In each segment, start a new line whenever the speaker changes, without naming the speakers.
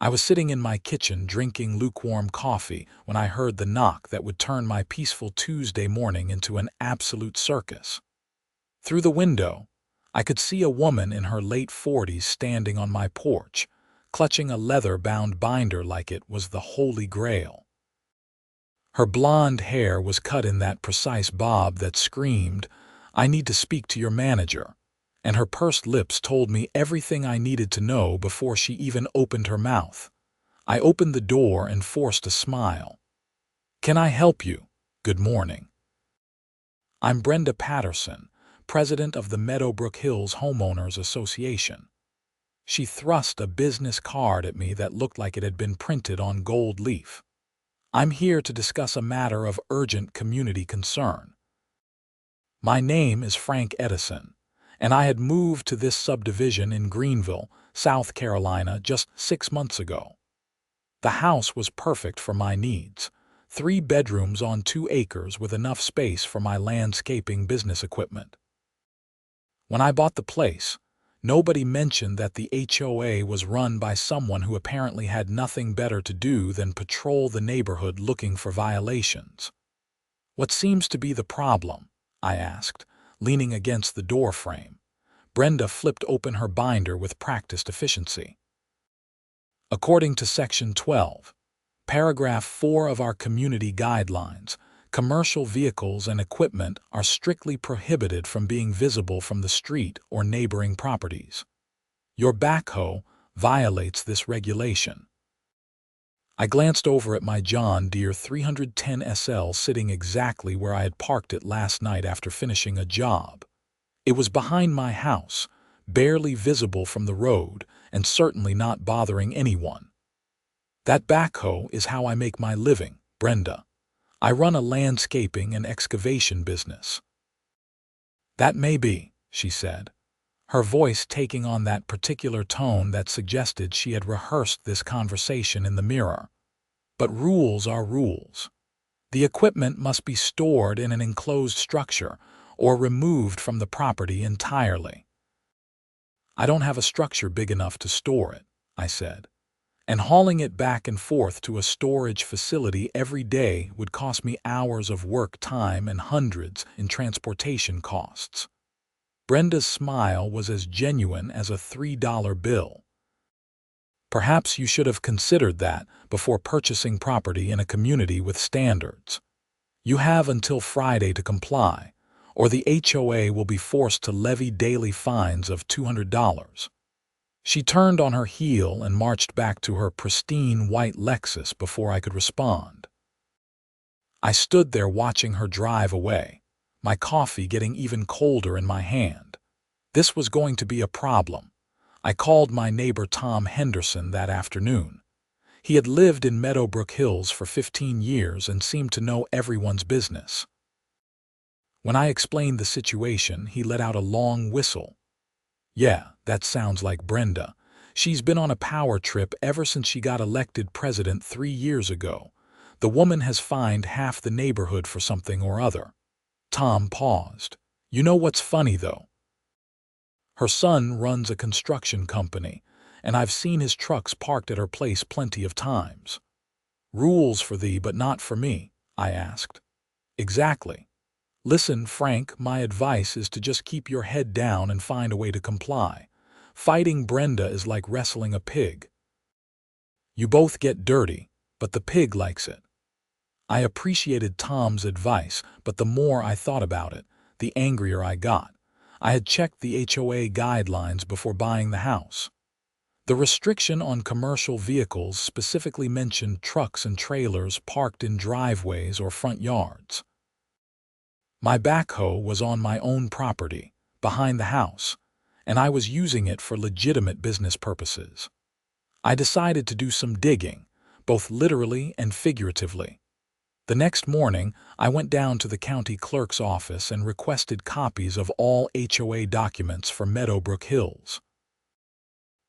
I was sitting in my kitchen drinking lukewarm coffee when I heard the knock that would turn my peaceful Tuesday morning into an absolute circus. Through the window, I could see a woman in her late 40s standing on my porch, clutching a leather-bound binder like it was the Holy Grail. Her blonde hair was cut in that precise bob that screamed, "I need to speak to your manager," and her pursed lips told me everything I needed to know before she even opened her mouth. I opened the door and forced a smile. "Can I help you? Good morning. I'm Brenda Patterson, president of the Meadowbrook Hills Homeowners Association." She thrust a business card at me that looked like it had been printed on gold leaf. "I'm here to discuss a matter of urgent community concern. My name is Frank Eddison, and I had moved to this subdivision in Greenville, South Carolina, just 6 months ago. The house was perfect for my needs. 3 bedrooms on 2 acres with enough space for my landscaping business equipment. When I bought the place, nobody mentioned that the HOA was run by someone who apparently had nothing better to do than patrol the neighborhood looking for violations. "What seems to be the problem?" I asked, leaning against the door frame. Brenda flipped open her binder with practiced efficiency. "According to Section 12, Paragraph 4 of our community guidelines, commercial vehicles and equipment are strictly prohibited from being visible from the street or neighboring properties. Your backhoe violates this regulation." I glanced over at my John Deere 310 SL sitting exactly where I had parked it last night after finishing a job. It was behind my house, barely visible from the road, and certainly not bothering anyone. "That backhoe is how I make my living, Brenda. I run a landscaping and excavation business." "That may be," she said, her voice taking on that particular tone that suggested she had rehearsed this conversation in the mirror. "But rules are rules. The equipment must be stored in an enclosed structure or removed from the property entirely." "I don't have a structure big enough to store it," I said, "and hauling it back and forth to a storage facility every day would cost me hours of work time and hundreds in transportation costs." Brenda's smile was as genuine as a $3 bill. "Perhaps you should have considered that before purchasing property in a community with standards. You have until Friday to comply, or the HOA will be forced to levy daily fines of $200. She turned on her heel and marched back to her pristine white Lexus before I could respond. I stood there watching her drive away, my coffee getting even colder in my hand. This was going to be a problem. I called my neighbor Tom Henderson that afternoon. He had lived in Meadowbrook Hills for 15 years and seemed to know everyone's business. When I explained the situation, he let out a long whistle. "Yeah, that sounds like Brenda. She's been on a power trip ever since she got elected president 3 years ago. The woman has fined half the neighborhood for something or other." Tom paused. "You know what's funny, though? Her son runs a construction company, and I've seen his trucks parked at her place plenty of times." "Rules for thee, but not for me?" I asked. "Exactly. Listen, Frank, my advice is to just keep your head down and find a way to comply. Fighting Brenda is like wrestling a pig. You both get dirty, but the pig likes it." I appreciated Tom's advice, but the more I thought about it, the angrier I got. I had checked the HOA guidelines before buying the house. The restriction on commercial vehicles specifically mentioned trucks and trailers parked in driveways or front yards. My backhoe was on my own property, behind the house, and I was using it for legitimate business purposes. I decided to do some digging, both literally and figuratively. The next morning, I went down to the county clerk's office and requested copies of all HOA documents for Meadowbrook Hills.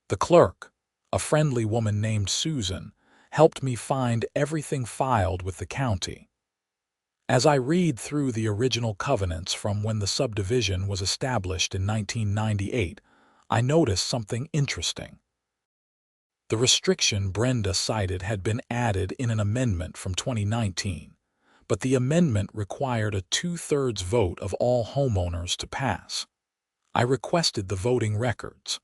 The clerk, a friendly woman named Susan, helped me find everything filed with the county. As I read through the original covenants from when the subdivision was established in 1998, I noticed something interesting. The restriction Brenda cited had been added in an amendment from 2019, but the amendment required a 2/3 vote of all homeowners to pass. I requested the voting records.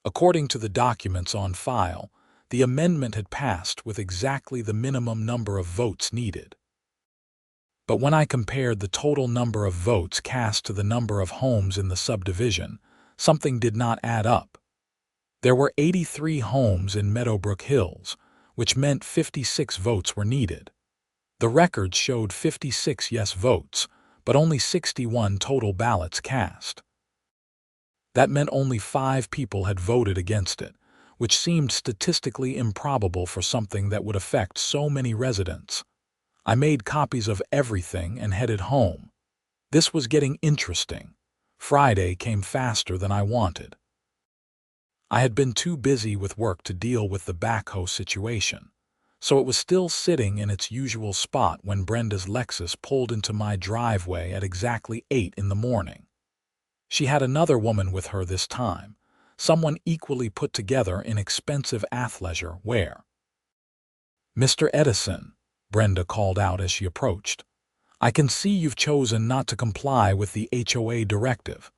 According to the documents on file, the amendment had passed with exactly the minimum number of votes needed. But when I compared the total number of votes cast to the number of homes in the subdivision, something did not add up. There were 83 homes in Meadowbrook Hills, which meant 56 votes were needed. The records showed 56 yes votes, but only 61 total ballots cast. That meant only 5 people had voted against it, which seemed statistically improbable for something that would affect so many residents. I made copies of everything and headed home. This was getting interesting. Friday came faster than I wanted. I had been too busy with work to deal with the backhoe situation, so it was still sitting in its usual spot when Brenda's Lexus pulled into my driveway at exactly 8 in the morning. She had another woman with her this time, someone equally put together in expensive athleisure wear. "Mr. Eddison," Brenda called out as she approached, "I can see you've chosen not to comply with the HOA directive.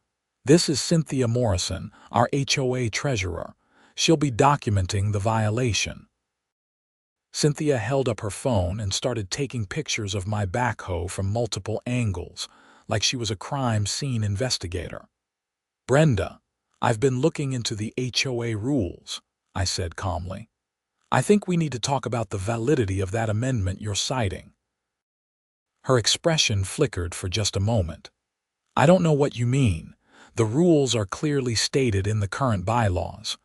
This is Cynthia Morrison, our HOA treasurer. She'll be documenting the violation." Cynthia held up her phone and started taking pictures of my backhoe from multiple angles, like she was a crime scene investigator. "Brenda, I've been looking into the HOA rules," I said calmly. "I think we need to talk about the validity of that amendment you're citing." Her expression flickered for just a moment. "I don't know what you mean. The rules are clearly stated in the current bylaws.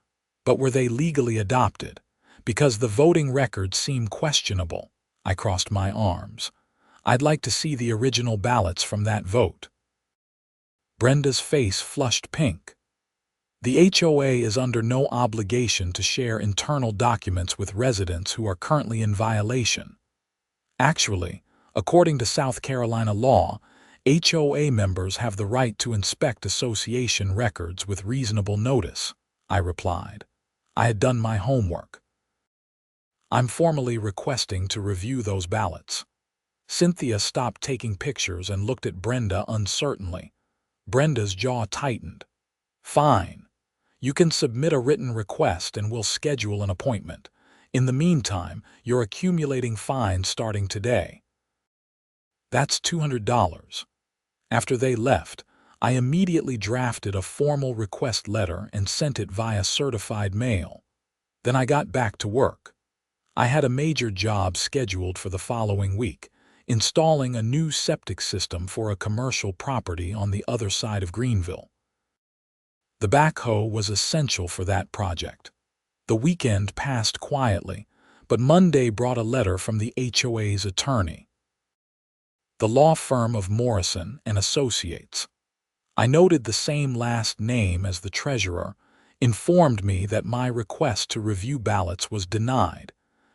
But were they legally adopted? Because the voting records seem questionable." I crossed my arms. "I'd like to see the original ballots from that vote." Brenda's face flushed pink. "The HOA is under no obligation to share internal documents with residents who are currently in violation. Actually, according to South Carolina law, HOA members have the right to inspect association records with reasonable notice," I replied. I had done my homework. "I'm formally requesting to review those ballots." Cynthia stopped taking pictures and looked at Brenda uncertainly. Brenda's jaw tightened. "Fine. You can submit a written request and we'll schedule an appointment. In the meantime, you're accumulating fines starting today." That's $200. After they left, I immediately drafted a formal request letter and sent it via certified mail. Then I got back to work. I had a major job scheduled for the following week, installing a new septic system for a commercial property on the other side of Greenville. The backhoe was essential for that project. The weekend passed quietly, but Monday brought a letter from the HOA's attorney. The law firm of Morrison and Associates. I noted the same last name as the treasurer, informed me that my request to review ballots was denied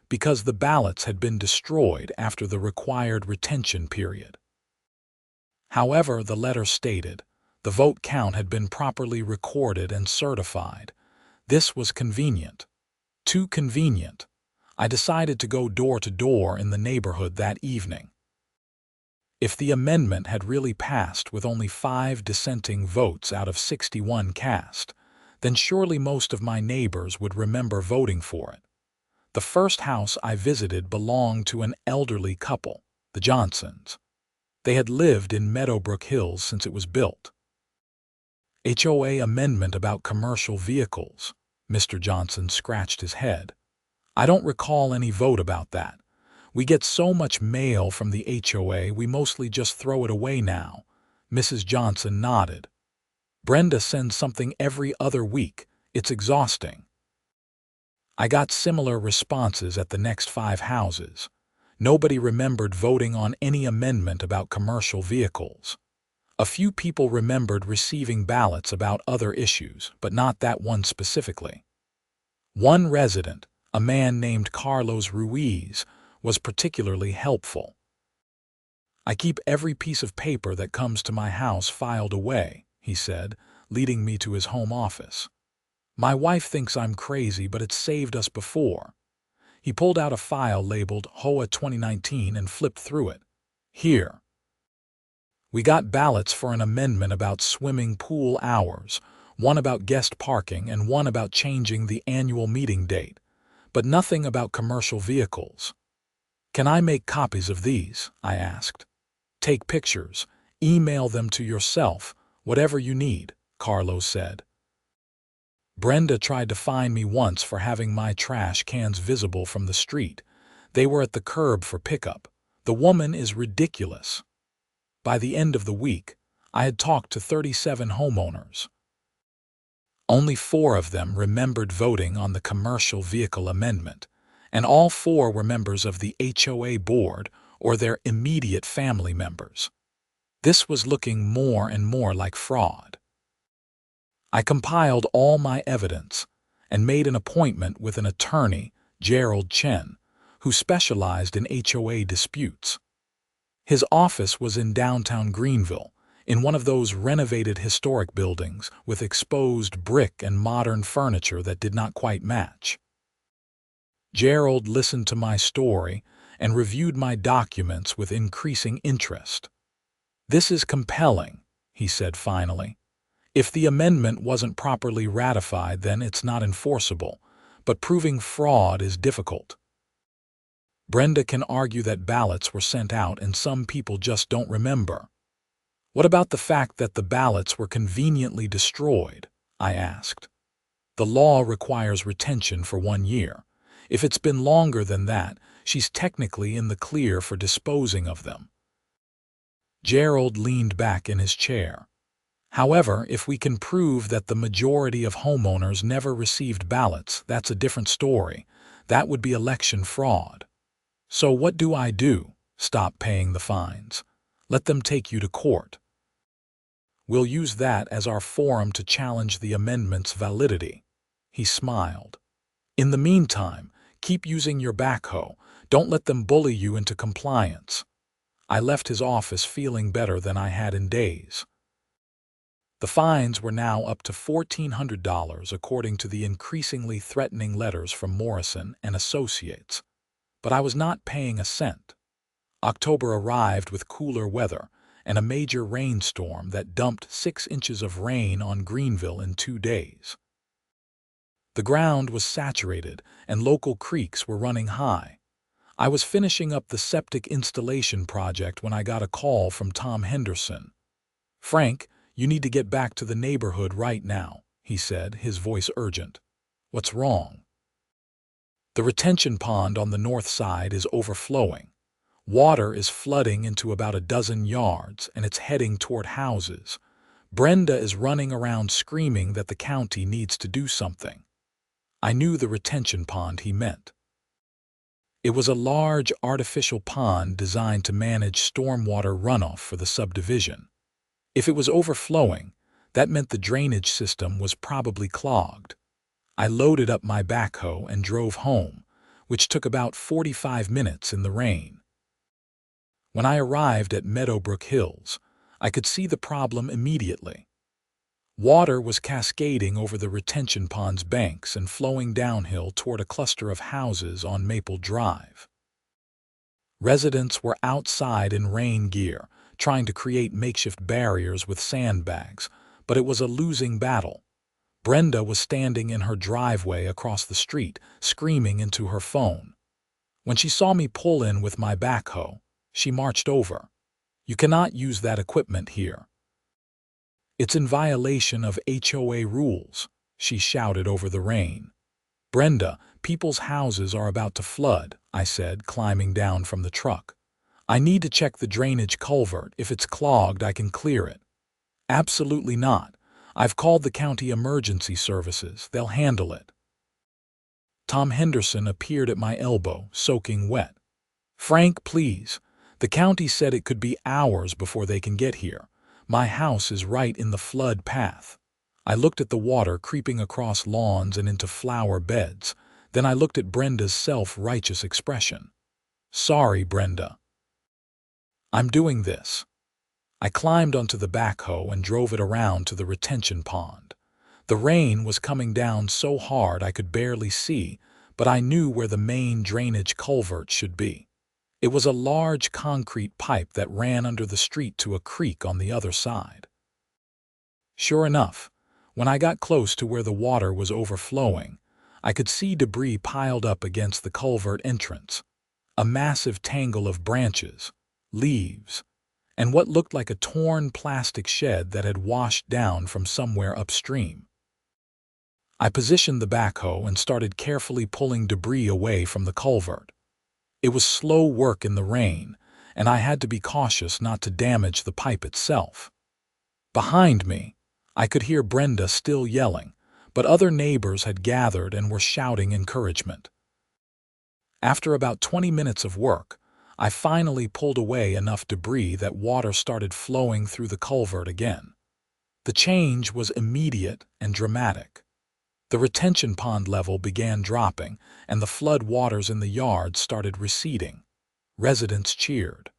because the ballots had been destroyed after the required retention period. However, the letter stated, the vote count had been properly recorded and certified. This was convenient. Too convenient. I decided to go door to door in the neighborhood that evening. If the amendment had really passed with only 5 dissenting votes out of 61 cast, then surely most of my neighbors would remember voting for it. The first house I visited belonged to an elderly couple, the Johnsons. They had lived in Meadowbrook Hills since it was built. HOA amendment about commercial vehicles. Mr. Johnson scratched his head. "I don't recall any vote about that. We get so much mail from the HOA we mostly just throw it away now." Mrs. Johnson nodded. "Brenda sends something every other week. It's exhausting." I got similar responses at the next 5 houses. Nobody remembered voting on any amendment about commercial vehicles. A few people remembered receiving ballots about other issues, but not that one specifically. One resident, a man named Carlos Ruiz, was particularly helpful. "I keep every piece of paper that comes to my house filed away," he said, leading me to his home office. My wife thinks I'm crazy, but it's saved us before. He pulled out a file labeled HOA 2019 and flipped through it. Here. We got ballots for an amendment about swimming pool hours, one about guest parking, and one about changing the annual meeting date, but nothing about commercial vehicles. Can I make copies of these? I asked. Take pictures, email them to yourself, whatever you need, Carlos said. Brenda tried to fine me once for having my trash cans visible from the street. They were at the curb for pickup. The woman is ridiculous. By the end of the week, I had talked to 37 homeowners. Only 4 of them remembered voting on the commercial vehicle amendment, and all 4 were members of the HOA board or their immediate family members. This was looking more and more like fraud. I compiled all my evidence and made an appointment with an attorney, Gerald Chen, who specialized in HOA disputes. His office was in downtown Greenville, in one of those renovated historic buildings with exposed brick and modern furniture that did not quite match. Gerald listened to my story and reviewed my documents with increasing interest. "This is compelling," he said finally. "If the amendment wasn't properly ratified, then it's not enforceable, but proving fraud is difficult. Brenda can argue that ballots were sent out and some people just don't remember. What about the fact that the ballots were conveniently destroyed?" I asked. "The law requires retention for 1 year. If it's been longer than that, she's technically in the clear for disposing of them." Gerald leaned back in his chair. "However, if we can prove that the majority of homeowners never received ballots, that's a different story. That would be election fraud. So what do I do? Stop paying the fines? Let them take you to court? We'll use that as our forum to challenge the amendment's validity." He smiled. "In the meantime, keep using your backhoe. Don't let them bully you into compliance." I left his office feeling better than I had in days. The fines were now up to $1,400 according to the increasingly threatening letters from Morrison and Associates. But I was not paying a cent. October arrived with cooler weather and a major rainstorm that dumped 6 inches of rain on Greenville in 2 days. The ground was saturated and local creeks were running high. I was finishing up the septic installation project when I got a call from Tom Henderson. "Frank, you need to get back to the neighborhood right now," he said, his voice urgent. "What's wrong?" "The retention pond on the north side is overflowing. Water is flooding into about a dozen yards, and it's heading toward houses. Brenda is running around screaming that the county needs to do something." I knew the retention pond he meant. It was a large artificial pond designed to manage stormwater runoff for the subdivision. If it was overflowing, that meant the drainage system was probably clogged. I loaded up my backhoe and drove home, which took about 45 minutes in the rain. When I arrived at Meadowbrook Hills, I could see the problem immediately. Water was cascading over the retention pond's banks and flowing downhill toward a cluster of houses on Maple Drive. Residents were outside in rain gear, trying to create makeshift barriers with sandbags, but it was a losing battle. Brenda was standing in her driveway across the street, screaming into her phone. When she saw me pull in with my backhoe, she marched over. "You cannot use that equipment here. It's in violation of HOA rules," she shouted over the rain. "Brenda, people's houses are about to flood," I said, climbing down from the truck. "I need to check the drainage culvert. If it's clogged, I can clear it." "Absolutely not. I've called the county emergency services. They'll handle it." Tom Henderson appeared at my elbow, soaking wet. "Frank, please. The county said it could be hours before they can get here. My house is right in the flood path." I looked at the water creeping across lawns and into flower beds. Then I looked at Brenda's self-righteous expression. "Sorry, Brenda. I'm doing this." I climbed onto the backhoe and drove it around to the retention pond. The rain was coming down so hard I could barely see, but I knew where the main drainage culvert should be. It was a large concrete pipe that ran under the street to a creek on the other side. Sure enough, when I got close to where the water was overflowing, I could see debris piled up against the culvert entrance, a massive tangle of branches, leaves, and what looked like a torn plastic shed that had washed down from somewhere upstream. I positioned the backhoe and started carefully pulling debris away from the culvert. It was slow work in the rain, and I had to be cautious not to damage the pipe itself. Behind me, I could hear Brenda still yelling, but other neighbors had gathered and were shouting encouragement. After about 20 minutes of work, I finally pulled away enough debris that water started flowing through the culvert again. The change was immediate and dramatic. The retention pond level began dropping, and the flood waters in the yard started receding. Residents cheered.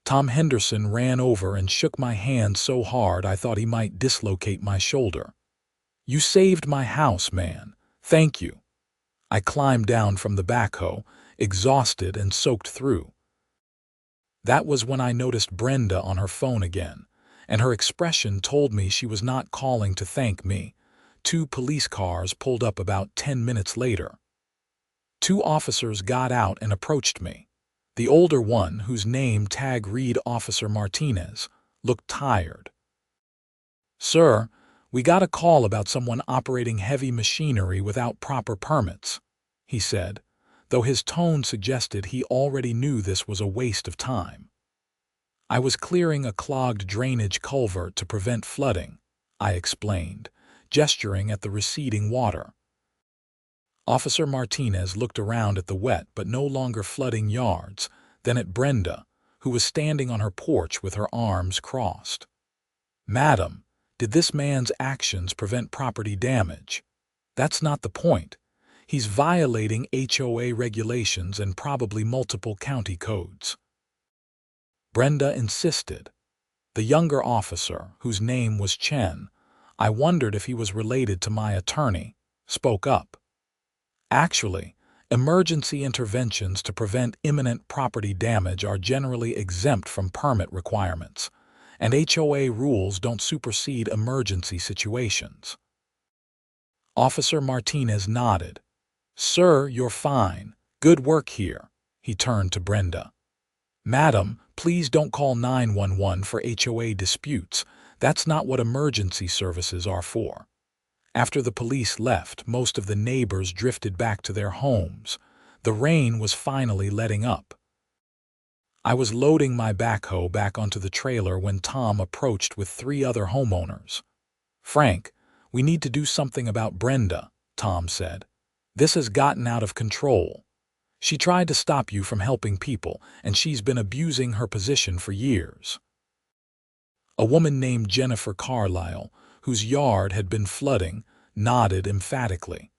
Tom Henderson ran over and shook my hand so hard I thought he might dislocate my shoulder. "You saved my house, man. Thank you." I climbed down from the backhoe, exhausted and soaked through. That was when I noticed Brenda on her phone again, and her expression told me she was not calling to thank me. 2 police cars pulled up about 10 minutes later. 2 officers got out and approached me. The older one, whose name tag read Officer Martinez, looked tired. "Sir, we got a call about someone operating heavy machinery without proper permits," he said, though his tone suggested he already knew this was a waste of time. "I was clearing a clogged drainage culvert to prevent flooding," I explained, gesturing at the receding water. Officer Martinez looked around at the wet but no longer flooding yards, then at Brenda, who was standing on her porch with her arms crossed. "Madam, did this man's actions prevent property damage? That's not the point. He's violating HOA regulations and probably multiple county codes." Brenda insisted. The younger officer, whose name was Chen, I wondered if he was related to my attorney, spoke up. "Actually, emergency interventions to prevent imminent property damage are generally exempt from permit requirements, and HOA rules don't supersede emergency situations." Officer Martinez nodded. "Sir, you're fine. Good work here." He turned to Brenda. "Madam, please don't call 911 for HOA disputes. That's not what emergency services are for." After the police left, most of the neighbors drifted back to their homes. The rain was finally letting up. I was loading my backhoe back onto the trailer when Tom approached with 3 other homeowners. "Frank, we need to do something about Brenda," Tom said. "This has gotten out of control. She tried to stop you from helping people, and she's been abusing her position for years." A woman named Jennifer Carlisle, whose yard had been flooding, nodded emphatically.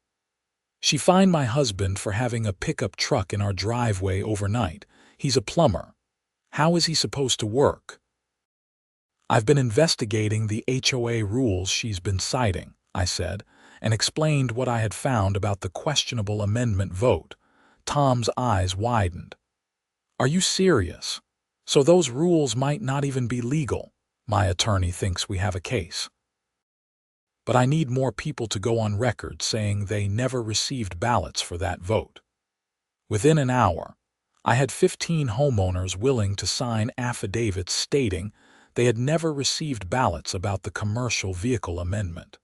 "She fined my husband for having a pickup truck in our driveway overnight. He's a plumber. How is he supposed to work?" "I've been investigating the HOA rules she's been citing," I said, and explained what I had found about the questionable amendment vote. Tom's eyes widened. "Are you serious? So those rules might not even be legal? My attorney thinks we have a case. But I need more people to go on record saying they never received ballots for that vote." Within an hour, I had 15 homeowners willing to sign affidavits stating they had never received ballots about the commercial vehicle amendment.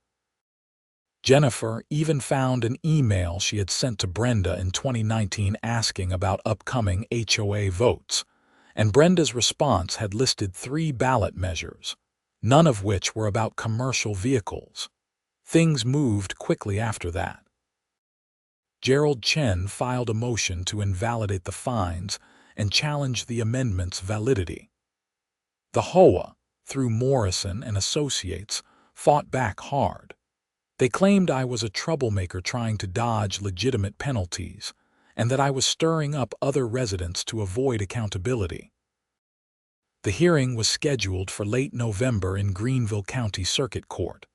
Jennifer even found an email she had sent to Brenda in 2019 asking about upcoming HOA votes, and Brenda's response had listed 3 ballot measures, none of which were about commercial vehicles. Things moved quickly after that. Gerald Chen filed a motion to invalidate the fines and challenge the amendment's validity. The HOA, through Morrison and Associates, fought back hard. They claimed I was a troublemaker trying to dodge legitimate penalties, and that I was stirring up other residents to avoid accountability. The hearing was scheduled for late November in Greenville County Circuit Court.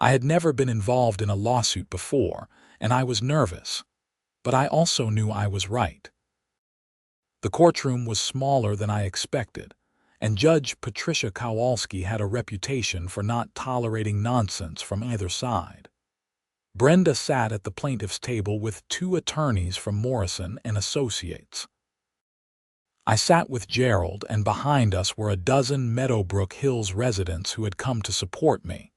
I had never been involved in a lawsuit before, and I was nervous. But I also knew I was right. The courtroom was smaller than I expected, and Judge Patricia Kowalski had a reputation for not tolerating nonsense from either side. Brenda sat at the plaintiff's table with two attorneys from Morrison and Associates. I sat with Gerald, and behind us were a dozen Meadowbrook Hills residents who had come to support me.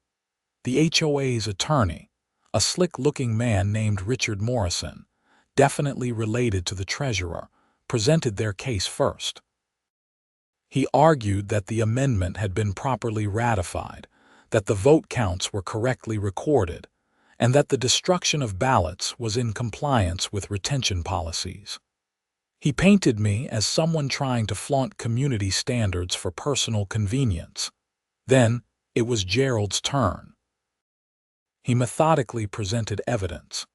The HOA's attorney, a slick-looking man named Richard Morrison, definitely related to the treasurer, presented their case first. He argued that the amendment had been properly ratified, that the vote counts were correctly recorded, and that the destruction of ballots was in compliance with retention policies. He painted me as someone trying to flaunt community standards for personal convenience. Then, it was Gerald's turn. He methodically presented evidence.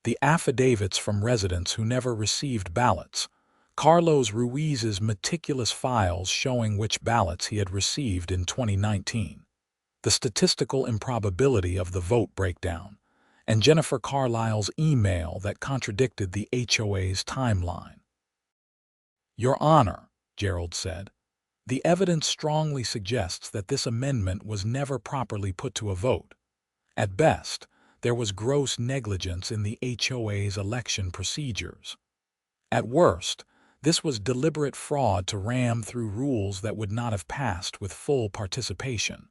The affidavits from residents who never received ballots, Carlos Ruiz's meticulous files showing which ballots he had received in 2019, the statistical improbability of the vote breakdown, and Jennifer Carlisle's email that contradicted the HOA's timeline. "Your Honor," Gerald said, "the evidence strongly suggests that this amendment was never properly put to a vote. At best, there was gross negligence in the HOA's election procedures. At worst, this was deliberate fraud to ram through rules that would not have passed with full participation."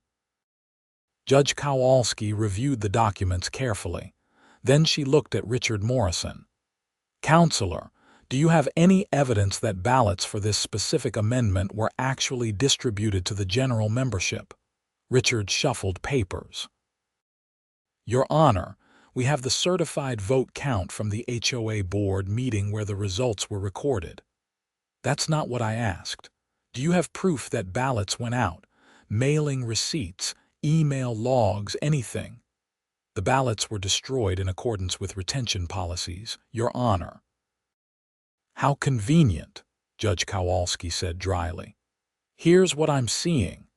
Judge Kowalski reviewed the documents carefully. Then she looked at Richard Morrison. "Counselor, do you have any evidence that ballots for this specific amendment were actually distributed to the general membership?" Richard shuffled papers. "Your Honor, we have the certified vote count from the HOA board meeting where the results were recorded." "That's not what I asked. Do you have proof that ballots went out? Mailing receipts, email logs, anything?" "The ballots were destroyed in accordance with retention policies, Your Honor." "How convenient," Judge Kowalski said dryly. "Here's what I'm seeing.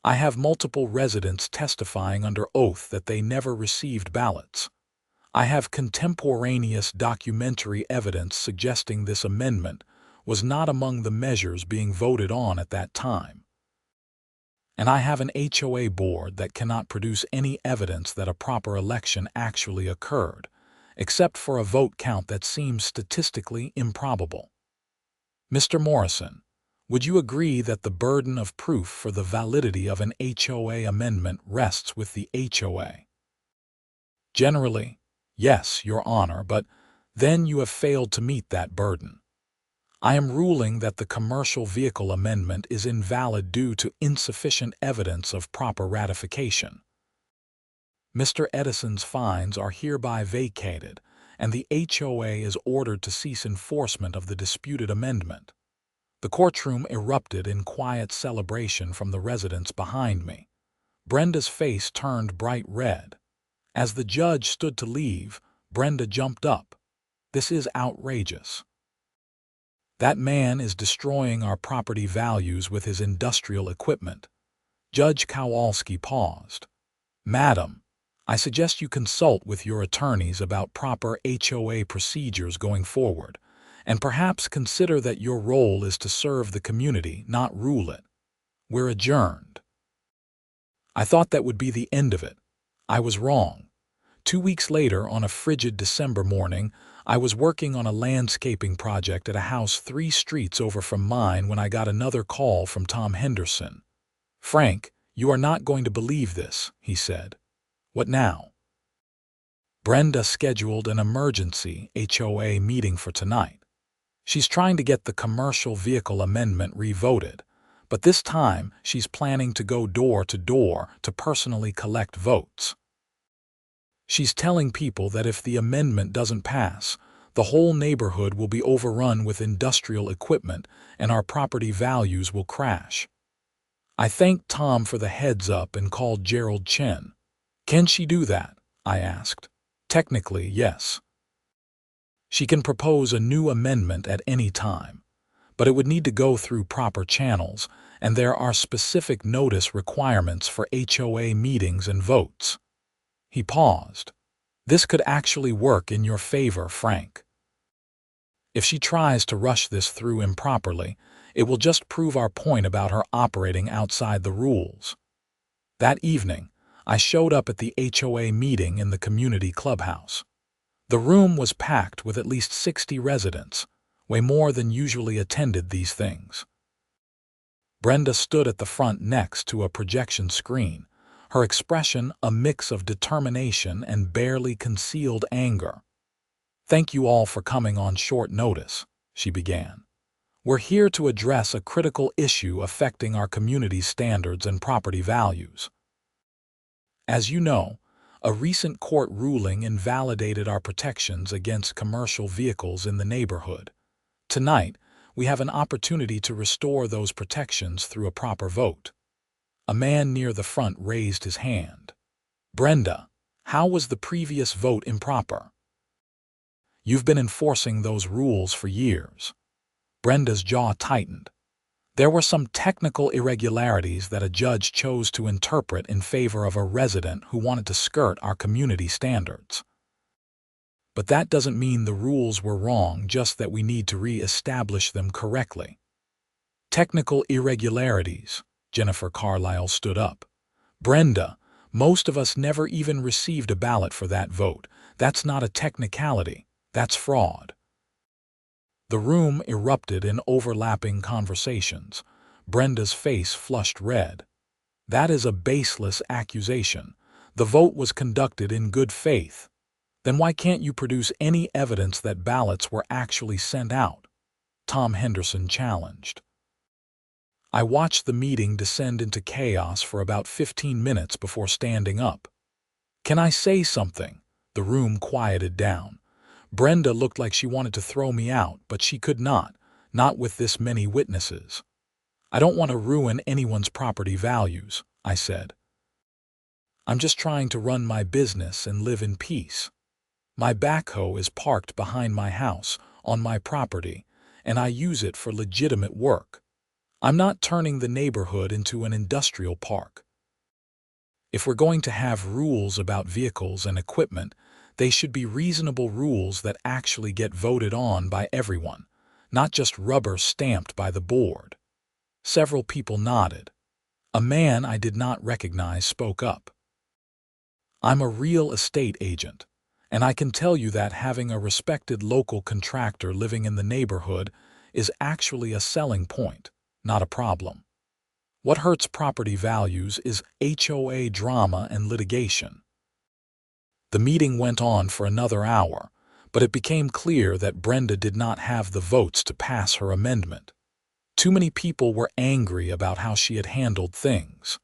I have multiple residents testifying under oath that they never received ballots. I have contemporaneous documentary evidence suggesting this amendment was not among the measures being voted on at that time. And I have an HOA board that cannot produce any evidence that a proper election actually occurred, except for a vote count that seems statistically improbable. Mr. Morrison, would you agree that the burden of proof for the validity of an HOA amendment rests with the HOA?" "Generally, yes, Your Honor, but then you have failed to meet that burden. I am ruling that the commercial vehicle amendment is invalid due to insufficient evidence of proper ratification. Mr. Eddison's fines are hereby vacated, and the HOA is ordered to cease enforcement of the disputed amendment." The courtroom erupted in quiet celebration from the residents behind me. Brenda's face turned bright red. As the judge stood to leave, Brenda jumped up. "This is outrageous. That man is destroying our property values with his industrial equipment." Judge Kowalski paused. "Madam, I suggest you consult with your attorneys about proper HOA procedures going forward, and perhaps consider that your role is to serve the community, not rule it. We're adjourned." I thought that would be the end of it. I was wrong. 2 weeks later, on a frigid December morning, I was working on a landscaping project at a house 3 streets over from mine when I got another call from Tom Henderson. "Frank, you are not going to believe this," he said. "What now?" "Brenda scheduled an emergency HOA meeting for tonight. She's trying to get the commercial vehicle amendment revoted, but this time she's planning to go door to door to personally collect votes. She's telling people that if the amendment doesn't pass, the whole neighborhood will be overrun with industrial equipment and our property values will crash." I thanked Tom for the heads up and called Gerald Chen. "Can she do that?" I asked. "Technically, yes. She can propose a new amendment at any time, but it would need to go through proper channels, and there are specific notice requirements for HOA meetings and votes. He paused. This could actually work in your favor, Frank. If she tries to rush this through improperly, it will just prove our point about her operating outside the rules. That evening, I showed up at the HOA meeting in the community clubhouse. The room was packed with at least 60 residents, way more than usually attended these things. Brenda stood at the front next to a projection screen, her expression a mix of determination and barely concealed anger. "Thank you all for coming on short notice," she began. "We're here to address a critical issue affecting our community's standards and property values. As you know, a recent court ruling invalidated our protections against commercial vehicles in the neighborhood. Tonight, we have an opportunity to restore those protections through a proper vote." A man near the front raised his hand. "Brenda, how was the previous vote improper?" "You've been enforcing those rules for years." Brenda's jaw tightened. "There were some technical irregularities that a judge chose to interpret in favor of a resident who wanted to skirt our community standards. But that doesn't mean the rules were wrong, just that we need to re-establish them correctly." "Technical irregularities," Jennifer Carlisle stood up. "Brenda, most of us never even received a ballot for that vote. That's not a technicality, that's fraud." The room erupted in overlapping conversations. Brenda's face flushed red. "That is a baseless accusation. The vote was conducted in good faith. Then why can't you produce any evidence that ballots were actually sent out?" Tom Henderson challenged. I watched the meeting descend into chaos for about 15 minutes before standing up. "Can I say something?" The room quieted down. Brenda looked like she wanted to throw me out, but she could not with this many witnesses. "I don't want to ruin anyone's property values," I said. "I'm just trying to run my business and live in peace. My backhoe is parked behind my house, on my property, and I use it for legitimate work. I'm not turning the neighborhood into an industrial park. If we're going to have rules about vehicles and equipment, they should be reasonable rules that actually get voted on by everyone, not just rubber stamped by the board." Several people nodded. A man I did not recognize spoke up. "I'm a real estate agent, and I can tell you that having a respected local contractor living in the neighborhood is actually a selling point, not a problem. What hurts property values is HOA drama and litigation." The meeting went on for another hour, but it became clear that Brenda did not have the votes to pass her amendment. Too many people were angry about how she had handled things.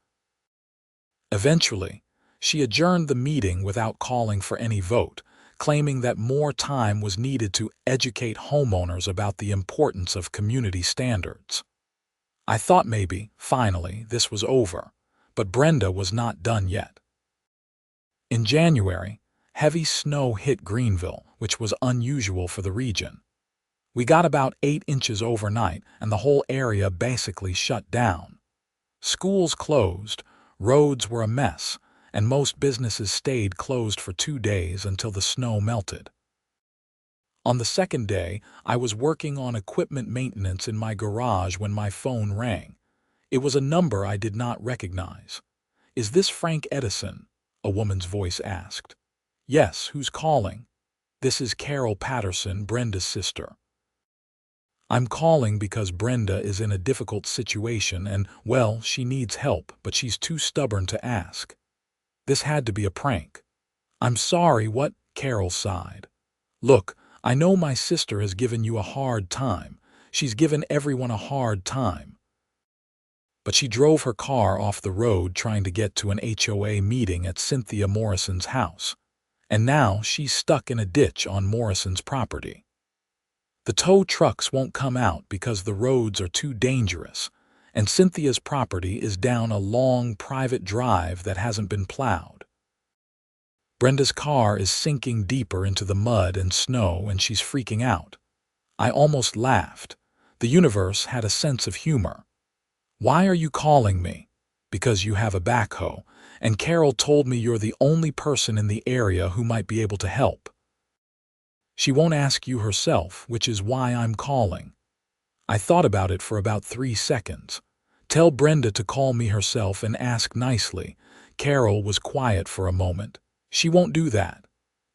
Eventually, she adjourned the meeting without calling for any vote, claiming that more time was needed to educate homeowners about the importance of community standards. I thought maybe, finally, this was over, but Brenda was not done yet. In January, heavy snow hit Greenville, which was unusual for the region. We got about 8 inches overnight, and the whole area basically shut down. Schools closed, roads were a mess, and most businesses stayed closed for 2 days until the snow melted. On the second day, I was working on equipment maintenance in my garage when my phone rang. It was a number I did not recognize. "Is this Frank Eddison?" a woman's voice asked. "Yes, who's calling?" "This is Carol Patterson, Brenda's sister. I'm calling because Brenda is in a difficult situation and, well, she needs help, but she's too stubborn to ask. This had to be a prank." "I'm sorry, what?" Carol sighed. "Look, I know my sister has given you a hard time. She's given everyone a hard time. But she drove her car off the road trying to get to an HOA meeting at Cynthia Morrison's house. And now she's stuck in a ditch on Morrison's property. The tow trucks won't come out because the roads are too dangerous, and Cynthia's property is down a long private drive that hasn't been plowed. Brenda's car is sinking deeper into the mud and snow, and she's freaking out." I almost laughed. The universe had a sense of humor. "Why are you calling me?" "Because you have a backhoe, and Carol told me you're the only person in the area who might be able to help. She won't ask you herself, which is why I'm calling." I thought about it for about 3 seconds. "Tell Brenda to call me herself and ask nicely." Carol was quiet for a moment. "She won't do that."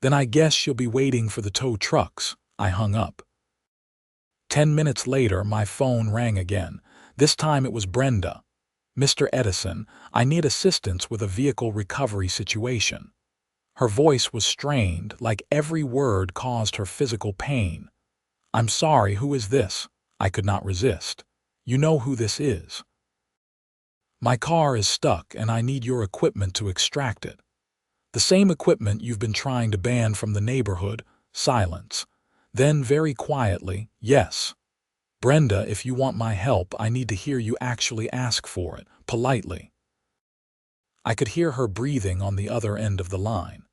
"Then I guess she'll be waiting for the tow trucks." I hung up. 10 minutes later, my phone rang again. This time it was Brenda. "Mr. Eddison, I need assistance with a vehicle recovery situation." Her voice was strained, like every word caused her physical pain. "I'm sorry, who is this?" I could not resist. "You know who this is." "My car is stuck and I need your equipment to extract it." "The same equipment you've been trying to ban from the neighborhood." Silence. Then very quietly, "Yes." "Brenda, if you want my help, I need to hear you actually ask for it, politely." I could hear her breathing on the other end of the line.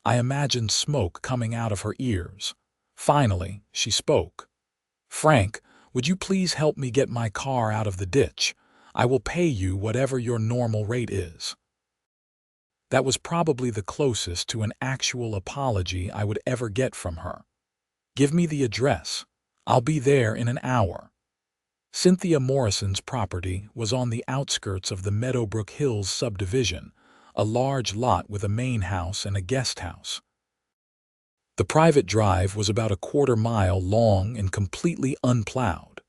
I imagined smoke coming out of her ears. Finally, she spoke. "Frank, would you please help me get my car out of the ditch? I will pay you whatever your normal rate is." That was probably the closest to an actual apology I would ever get from her. "Give me the address. I'll be there in an hour." Cynthia Morrison's property was on the outskirts of the Meadowbrook Hills subdivision, a large lot with a main house and a guest house. The private drive was about a quarter-mile long and completely unplowed.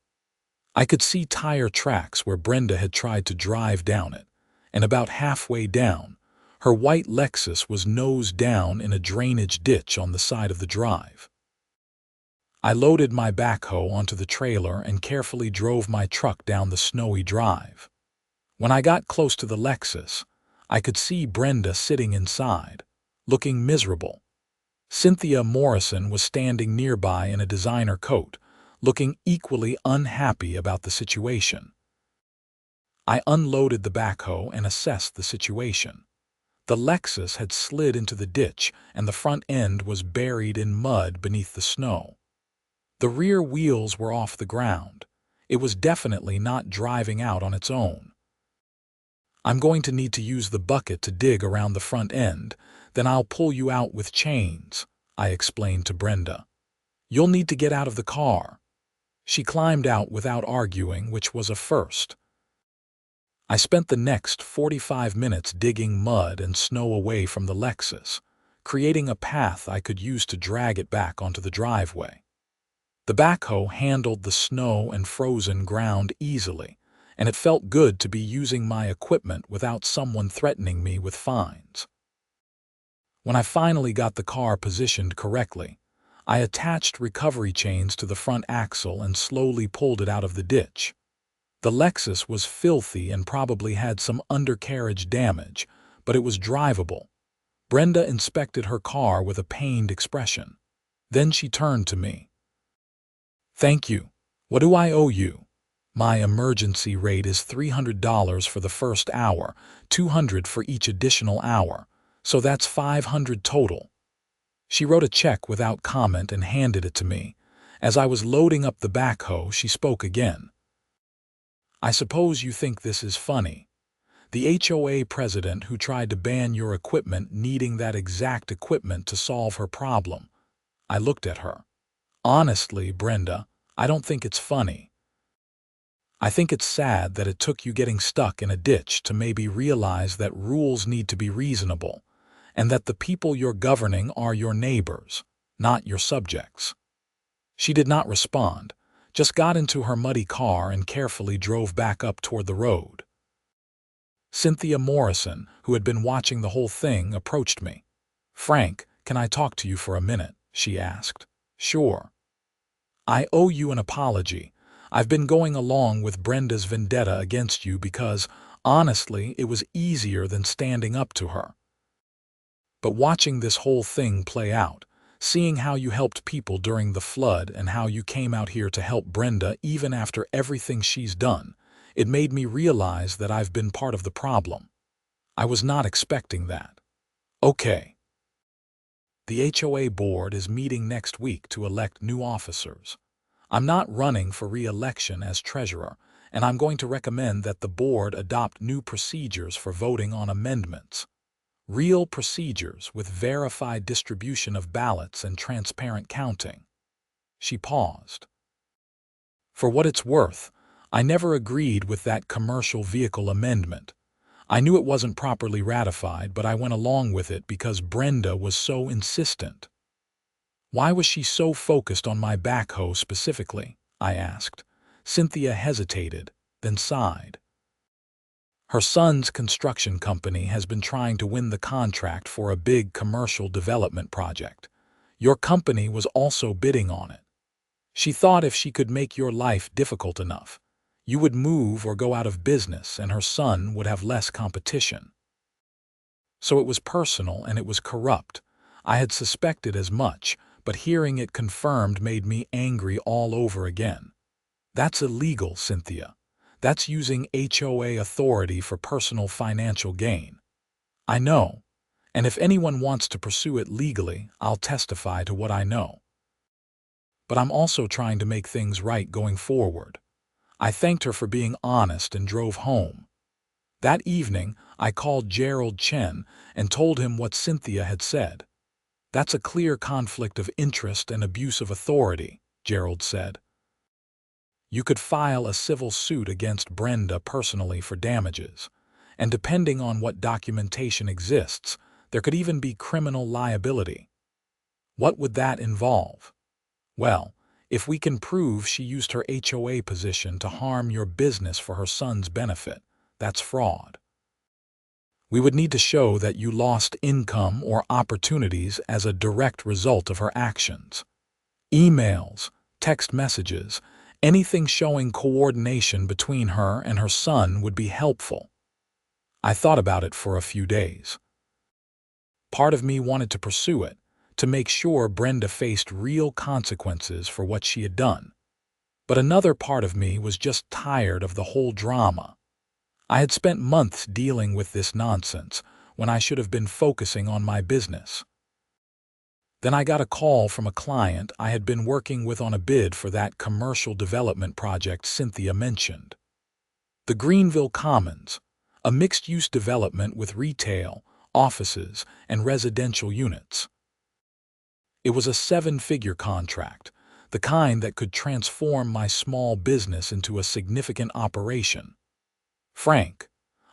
I could see tire tracks where Brenda had tried to drive down it, and about halfway down, her white Lexus was nose down in a drainage ditch on the side of the drive. I loaded my backhoe onto the trailer and carefully drove my truck down the snowy drive. When I got close to the Lexus, I could see Brenda sitting inside, looking miserable. Cynthia Morrison was standing nearby in a designer coat, looking equally unhappy about the situation. I unloaded the backhoe and assessed the situation. The Lexus had slid into the ditch and the front end was buried in mud beneath the snow. The rear wheels were off the ground. It was definitely not driving out on its own. "I'm going to need to use the bucket to dig around the front end, then I'll pull you out with chains," I explained to Brenda. "You'll need to get out of the car." She climbed out without arguing, which was a first. I spent the next 45 minutes digging mud and snow away from the Lexus, creating a path I could use to drag it back onto the driveway. The backhoe handled the snow and frozen ground easily, and it felt good to be using my equipment without someone threatening me with fines. When I finally got the car positioned correctly, I attached recovery chains to the front axle and slowly pulled it out of the ditch. The Lexus was filthy and probably had some undercarriage damage, but it was drivable. Brenda inspected her car with a pained expression. Then she turned to me. "Thank you. What do I owe you?" "My emergency rate is $300 for the first hour, $200 for each additional hour, so that's $500 total." She wrote a check without comment and handed it to me. As I was loading up the backhoe, she spoke again. "I suppose you think this is funny. The HOA president who tried to ban your equipment needing that exact equipment to solve her problem." I looked at her. "Honestly, Brenda, I don't think it's funny. I think it's sad that it took you getting stuck in a ditch to maybe realize that rules need to be reasonable, and that the people you're governing are your neighbors, not your subjects." She did not respond, just got into her muddy car and carefully drove back up toward the road. Cynthia Morrison, who had been watching the whole thing, approached me. "Frank, can I talk to you for a minute?" she asked. "Sure." "I owe you an apology. I've been going along with Brenda's vendetta against you because, honestly, it was easier than standing up to her. But watching this whole thing play out, seeing how you helped people during the flood and how you came out here to help Brenda even after everything she's done, it made me realize that I've been part of the problem. I was not expecting that." "Okay." The HOA board is meeting next week to elect new officers. I'm not running for re-election as treasurer, and I'm going to recommend that the board adopt new procedures for voting on amendments. Real procedures with verified distribution of ballots and transparent counting." She paused. For what it's worth, I never agreed with that commercial vehicle amendment. I knew it wasn't properly ratified, but I went along with it because Brenda was so insistent. "Why was she so focused on my backhoe specifically?" I asked. Cynthia hesitated, then sighed. "Her son's construction company has been trying to win the contract for a big commercial development project. Your company was also bidding on it. She thought if she could make your life difficult enough, you would move or go out of business and her son would have less competition." So it was personal and it was corrupt. I had suspected as much, but hearing it confirmed made me angry all over again. "That's illegal, Cynthia. That's using HOA authority for personal financial gain." "I know, and if anyone wants to pursue it legally, I'll testify to what I know. But I'm also trying to make things right going forward." I thanked her for being honest and drove home. That evening, I called Gerald Chen and told him what Cynthia had said. "That's a clear conflict of interest and abuse of authority," Gerald said. "You could file a civil suit against Brenda personally for damages, and depending on what documentation exists, there could even be criminal liability." "What would that involve?" "Well, if we can prove she used her HOA position to harm your business for her son's benefit, that's fraud. We would need to show that you lost income or opportunities as a direct result of her actions. Emails, text messages, anything showing coordination between her and her son would be helpful." I thought about it for a few days. Part of me wanted to pursue it, to make sure Brenda faced real consequences for what she had done. But another part of me was just tired of the whole drama. I had spent months dealing with this nonsense when I should have been focusing on my business. Then I got a call from a client I had been working with on a bid for that commercial development project Cynthia mentioned. The Greenville Commons, a mixed-use development with retail, offices, and residential units. It was a 7-figure contract, the kind that could transform my small business into a significant operation. "Frank,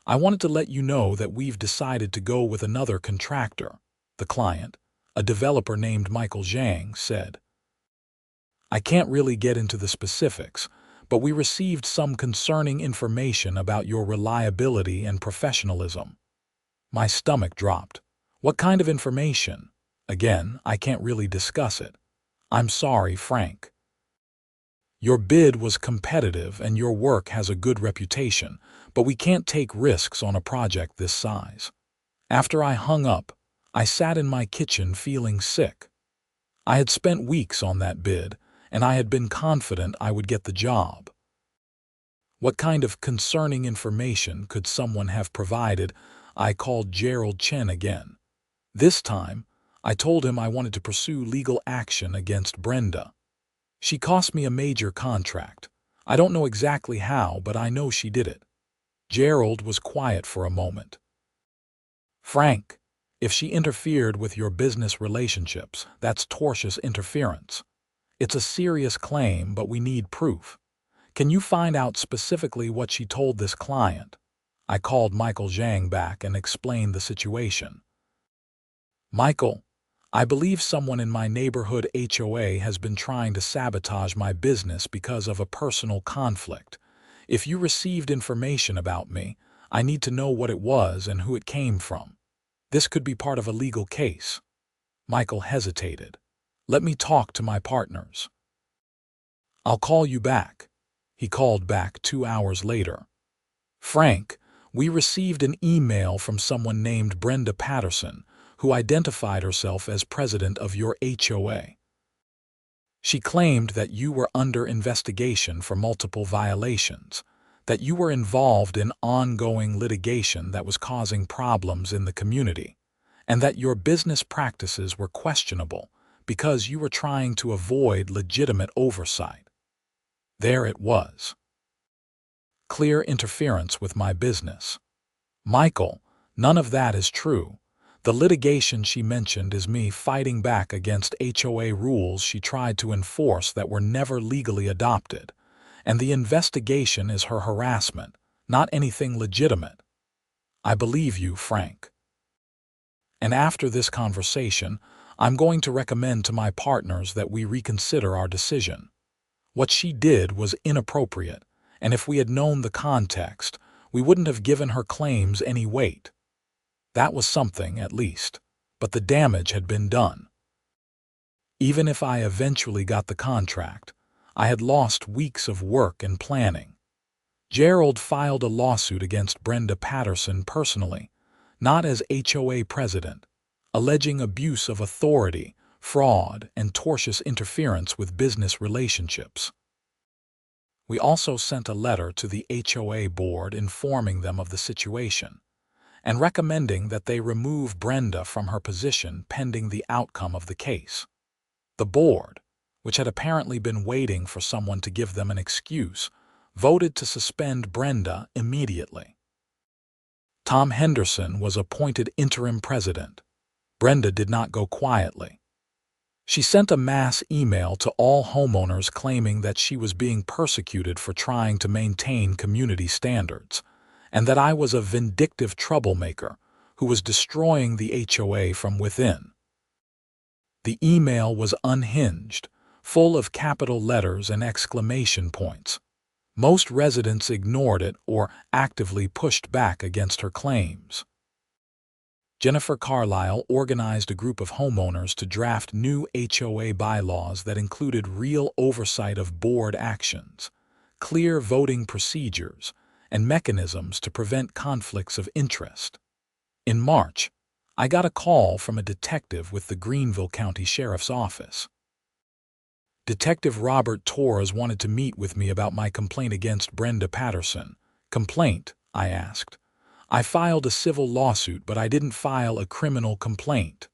I wanted to let you know that we've decided to go with another contractor," the client, a developer named Michael Zhang, said. "I can't really get into the specifics, but we received some concerning information about your reliability and professionalism." My stomach dropped. "What kind of information?" "Again, I can't really discuss it." "I'm sorry, Frank. Your bid was competitive and your work has a good reputation, but we can't take risks on a project this size." After I hung up, I sat in my kitchen feeling sick. I had spent weeks on that bid, and I had been confident I would get the job. What kind of concerning information could someone have provided? I called Gerald Chen again. This time, I told him I wanted to pursue legal action against Brenda. "She cost me a major contract. I don't know exactly how, but I know she did it." Gerald was quiet for a moment. "Frank, if she interfered with your business relationships, that's tortious interference. It's a serious claim, but we need proof. Can you find out specifically what she told this client?" I called Michael Zhang back and explained the situation. "Michael, I believe someone in my neighborhood HOA has been trying to sabotage my business because of a personal conflict. If you received information about me, I need to know what it was and who it came from. This could be part of a legal case." Michael hesitated. "Let me talk to my partners." "I'll call you back." He called back 2 hours later. "Frank, we received an email from someone named Brenda Patterson, who identified herself as president of your HOA. She claimed that you were under investigation for multiple violations, that you were involved in ongoing litigation that was causing problems in the community, and that your business practices were questionable because you were trying to avoid legitimate oversight." There it was. clear interference with my business. Michael, none of that is true. The litigation she mentioned is me fighting back against HOA rules she tried to enforce that were never legally adopted. And the investigation is her harassment, not anything legitimate. I believe you, Frank. And after this conversation, I'm going to recommend to my partners that we reconsider our decision. What she did was inappropriate, and if we had known the context, we wouldn't have given her claims any weight. That was something, at least, but the damage had been done. Even if I eventually got the contract, I had lost weeks of work and planning. Gerald filed a lawsuit against Brenda Patterson personally, not as HOA president, alleging abuse of authority, fraud, and tortious interference with business relationships. We also sent a letter to the HOA board informing them of the situation and recommending that they remove Brenda from her position pending the outcome of the case. The board, which had apparently been waiting for someone to give them an excuse, voted to suspend Brenda immediately. Tom Henderson was appointed interim president. Brenda did not go quietly. She sent a mass email to all homeowners claiming that she was being persecuted for trying to maintain community standards, and that I was a vindictive troublemaker who was destroying the HOA from within. The email was unhinged, full of capital letters and exclamation points. Most residents ignored it or actively pushed back against her claims. Jennifer Carlisle organized a group of homeowners to draft new HOA bylaws that included real oversight of board actions, clear voting procedures, and mechanisms to prevent conflicts of interest. In March, I got a call from a detective with the Greenville County Sheriff's Office. Detective Robert Torres wanted to meet with me about my complaint against Brenda Patterson. Complaint? I asked. I filed a civil lawsuit, but I didn't file a criminal complaint.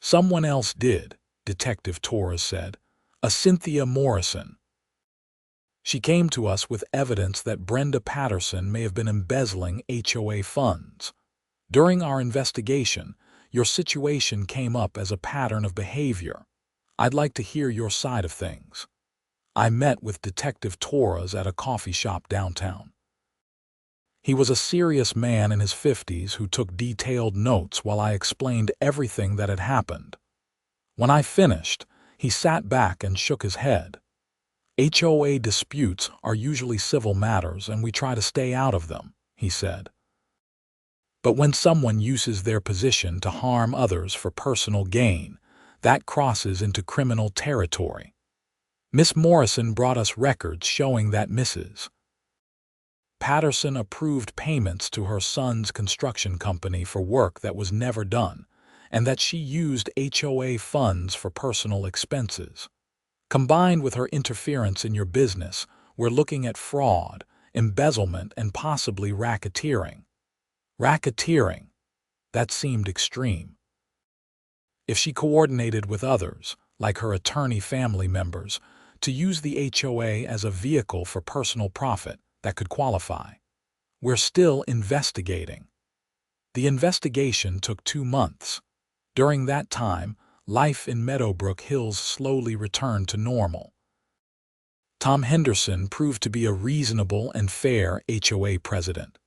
Someone else did, Detective Torres said. A Cynthia Morrison. She came to us with evidence that Brenda Patterson may have been embezzling HOA funds. During our investigation, your situation came up as a pattern of behavior. I'd like to hear your side of things. I met with Detective Torres at a coffee shop downtown. He was a serious man in his 50s who took detailed notes while I explained everything that had happened. When I finished, he sat back and shook his head. HOA disputes are usually civil matters and we try to stay out of them, he said. But when someone uses their position to harm others for personal gain, that crosses into criminal territory. Miss Morrison brought us records showing that Mrs. Patterson approved payments to her son's construction company for work that was never done, and that she used HOA funds for personal expenses. Combined with her interference in your business, we're looking at fraud, embezzlement, and possibly racketeering. Racketeering? That seemed extreme. If she coordinated with others, like her attorney family members, to use the HOA as a vehicle for personal profit, that could qualify. We're still investigating. The investigation took 2 months. During that time, life in Meadowbrook Hills slowly returned to normal. Tom Henderson proved to be a reasonable and fair HOA president.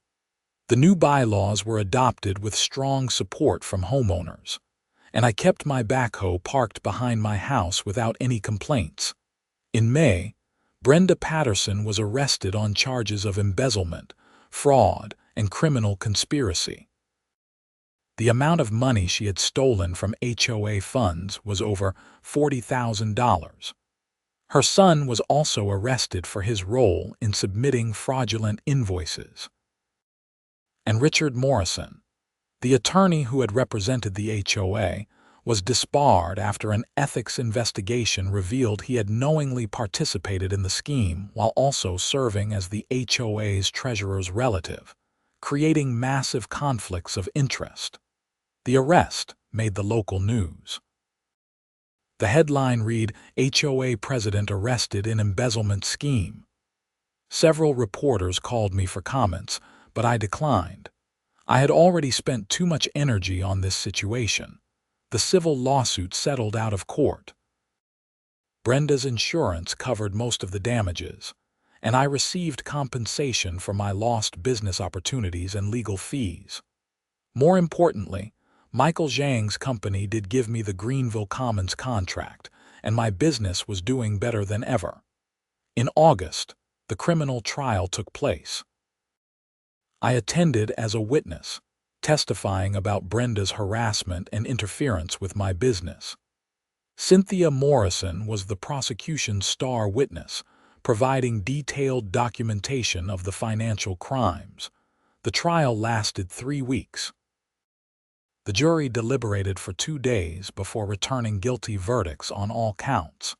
The new bylaws were adopted with strong support from homeowners, and I kept my backhoe parked behind my house without any complaints. In May, Brenda Patterson was arrested on charges of embezzlement, fraud, and criminal conspiracy. The amount of money she had stolen from HOA funds was over $40,000. Her son was also arrested for his role in submitting fraudulent invoices. And Richard Morrison, the attorney who had represented the HOA, was disbarred after an ethics investigation revealed he had knowingly participated in the scheme while also serving as the HOA's treasurer's relative, creating massive conflicts of interest. The arrest made the local news. The headline read, HOA president arrested in embezzlement scheme. Several reporters called me for comments, but I declined. I had already spent too much energy on this situation. The civil lawsuit settled out of court. Brenda's insurance covered most of the damages, and I received compensation for my lost business opportunities and legal fees. More importantly, Michael Zhang's company did give me the Greenville Commons contract, and my business was doing better than ever. In August, the criminal trial took place. I attended as a witness, testifying about Brenda's harassment and interference with my business. Cynthia Morrison was the prosecution's star witness, providing detailed documentation of the financial crimes. The trial lasted 3 weeks. The jury deliberated for 2 days before returning guilty verdicts on all counts.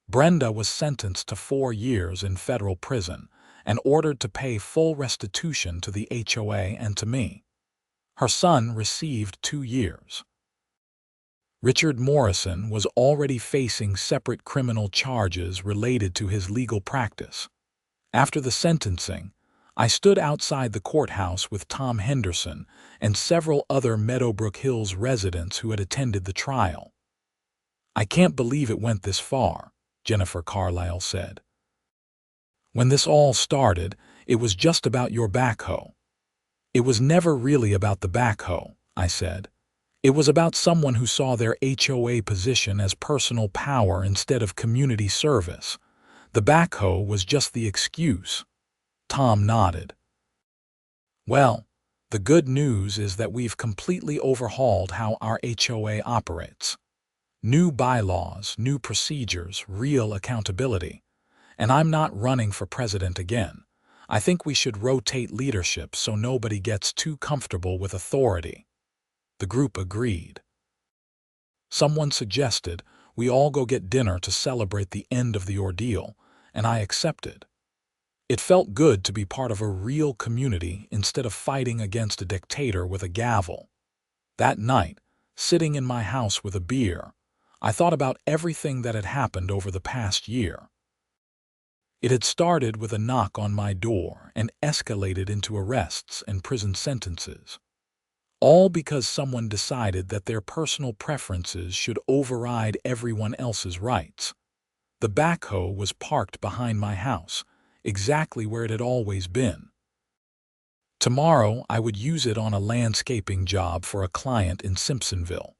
Brenda was sentenced to 4 years in federal prison and ordered to pay full restitution to the HOA and to me. Her son received 2 years. Richard Morrison was already facing separate criminal charges related to his legal practice. After the sentencing, I stood outside the courthouse with Tom Henderson and several other Meadowbrook Hills residents who had attended the trial. "I can't believe it went this far," Jennifer Carlisle said. "When this all started, it was just about your backhoe." "It was never really about the backhoe," I said. "It was about someone who saw their HOA position as personal power instead of community service. The backhoe was just the excuse." Tom nodded. "Well, the good news is that we've completely overhauled how our HOA operates. New bylaws, new procedures, real accountability. And I'm not running for president again. I think we should rotate leadership so nobody gets too comfortable with authority." The group agreed. Someone suggested we all go get dinner to celebrate the end of the ordeal, and I accepted. It felt good to be part of a real community instead of fighting against a dictator with a gavel. That night, sitting in my house with a beer, I thought about everything that had happened over the past year. It had started with a knock on my door and escalated into arrests and prison sentences. All because someone decided that their personal preferences should override everyone else's rights. The backhoe was parked behind my house, exactly where it had always been. Tomorrow I would use it on a landscaping job for a client in Simpsonville.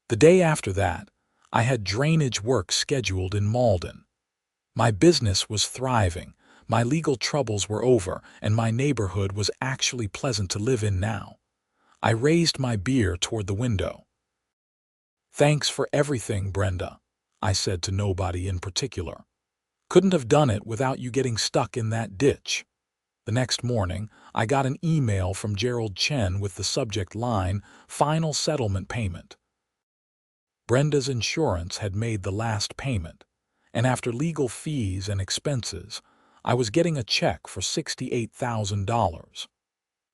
The day after that, I had drainage work scheduled in Malden. My business was thriving, my legal troubles were over, and my neighborhood was actually pleasant to live in now. I raised my beer toward the window. "Thanks for everything, Brenda," I said to nobody in particular. "Couldn't have done it without you getting stuck in that ditch." The next morning, I got an email from Gerald Chen with the subject line, "Final settlement payment." Brenda's insurance had made the last payment, and after legal fees and expenses, I was getting a check for $68,000.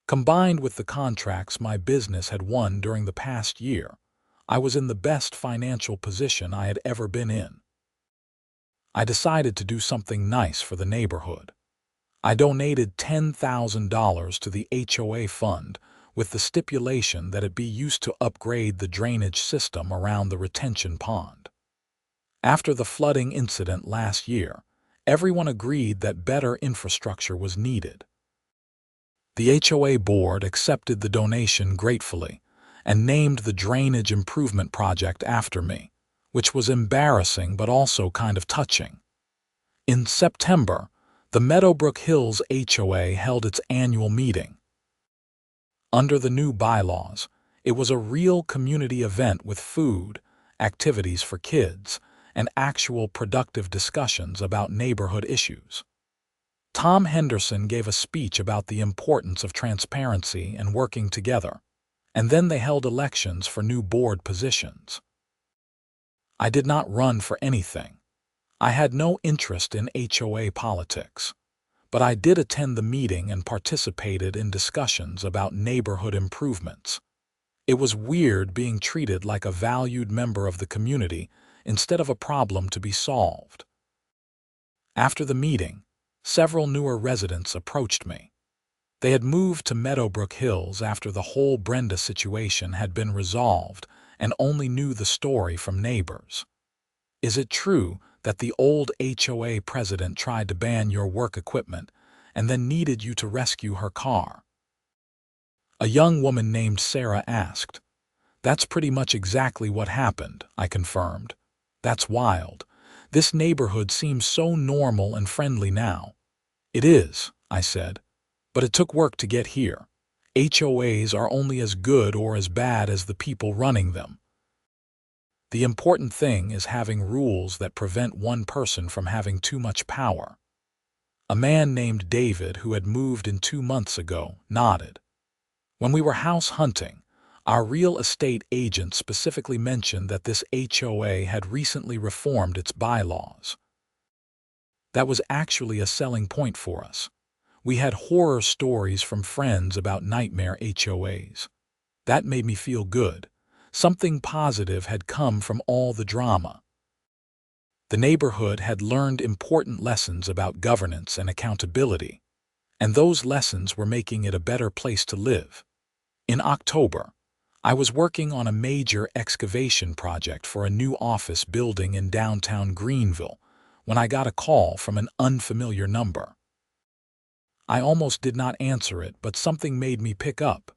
Combined with the contracts my business had won during the past year, I was in the best financial position I had ever been in. I decided to do something nice for the neighborhood. I donated $10,000 to the HOA fund with the stipulation that it be used to upgrade the drainage system around the retention pond. After the flooding incident last year, everyone agreed that better infrastructure was needed. The HOA board accepted the donation gratefully and named the drainage improvement project after me, which was embarrassing but also kind of touching. In September, the Meadowbrook Hills HOA held its annual meeting. Under the new bylaws, it was a real community event with food, activities for kids, and actual productive discussions about neighborhood issues. Tom Henderson gave a speech about the importance of transparency and working together, and then they held elections for new board positions. I did not run for anything. I had no interest in HOA politics, but I did attend the meeting and participated in discussions about neighborhood improvements. It was weird being treated like a valued member of the community instead of a problem to be solved. After the meeting, several newer residents approached me. They had moved to Meadowbrook Hills after the whole Brenda situation had been resolved and only knew the story from neighbors. Is it true that the old HOA president tried to ban your work equipment and then needed you to rescue her car? A young woman named Sarah asked. That's pretty much exactly what happened, I confirmed. That's wild. This neighborhood seems so normal and friendly now. It is, I said, but it took work to get here. HOAs are only as good or as bad as the people running them. The important thing is having rules that prevent one person from having too much power. A man named David, who had moved in 2 months ago, nodded. When we were house hunting, our real estate agent specifically mentioned that this HOA had recently reformed its bylaws. That was actually a selling point for us. We had horror stories from friends about nightmare HOAs. That made me feel good. Something positive had come from all the drama. The neighborhood had learned important lessons about governance and accountability, and those lessons were making it a better place to live. In October, I was working on a major excavation project for a new office building in downtown Greenville when I got a call from an unfamiliar number. I almost did not answer it, but something made me pick up.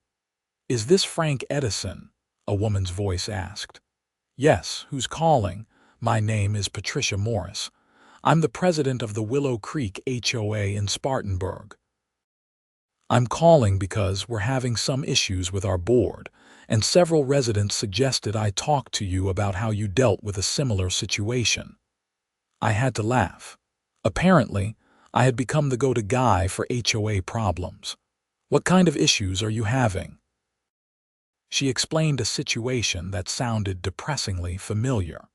"Is this Frank Eddison?" a woman's voice asked. "Yes, who's calling? My name is Patricia Morris. I'm the president of the Willow Creek HOA in Spartanburg. I'm calling because we're having some issues with our board, and several residents suggested I talk to you about how you dealt with a similar situation." I had to laugh. Apparently, I had become the go-to guy for HOA problems. "What kind of issues are you having?" She explained a situation that sounded depressingly familiar.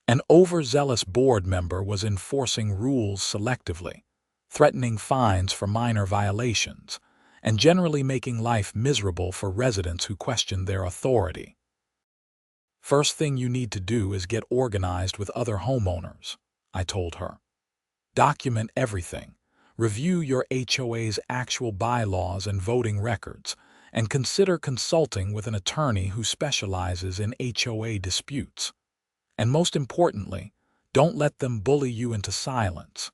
An overzealous board member was enforcing rules selectively, threatening fines for minor violations, and generally making life miserable for residents who questioned their authority. "First thing you need to do is get organized with other homeowners," I told her. "Document everything, review your HOA's actual bylaws and voting records, and consider consulting with an attorney who specializes in HOA disputes. And most importantly, don't let them bully you into silence."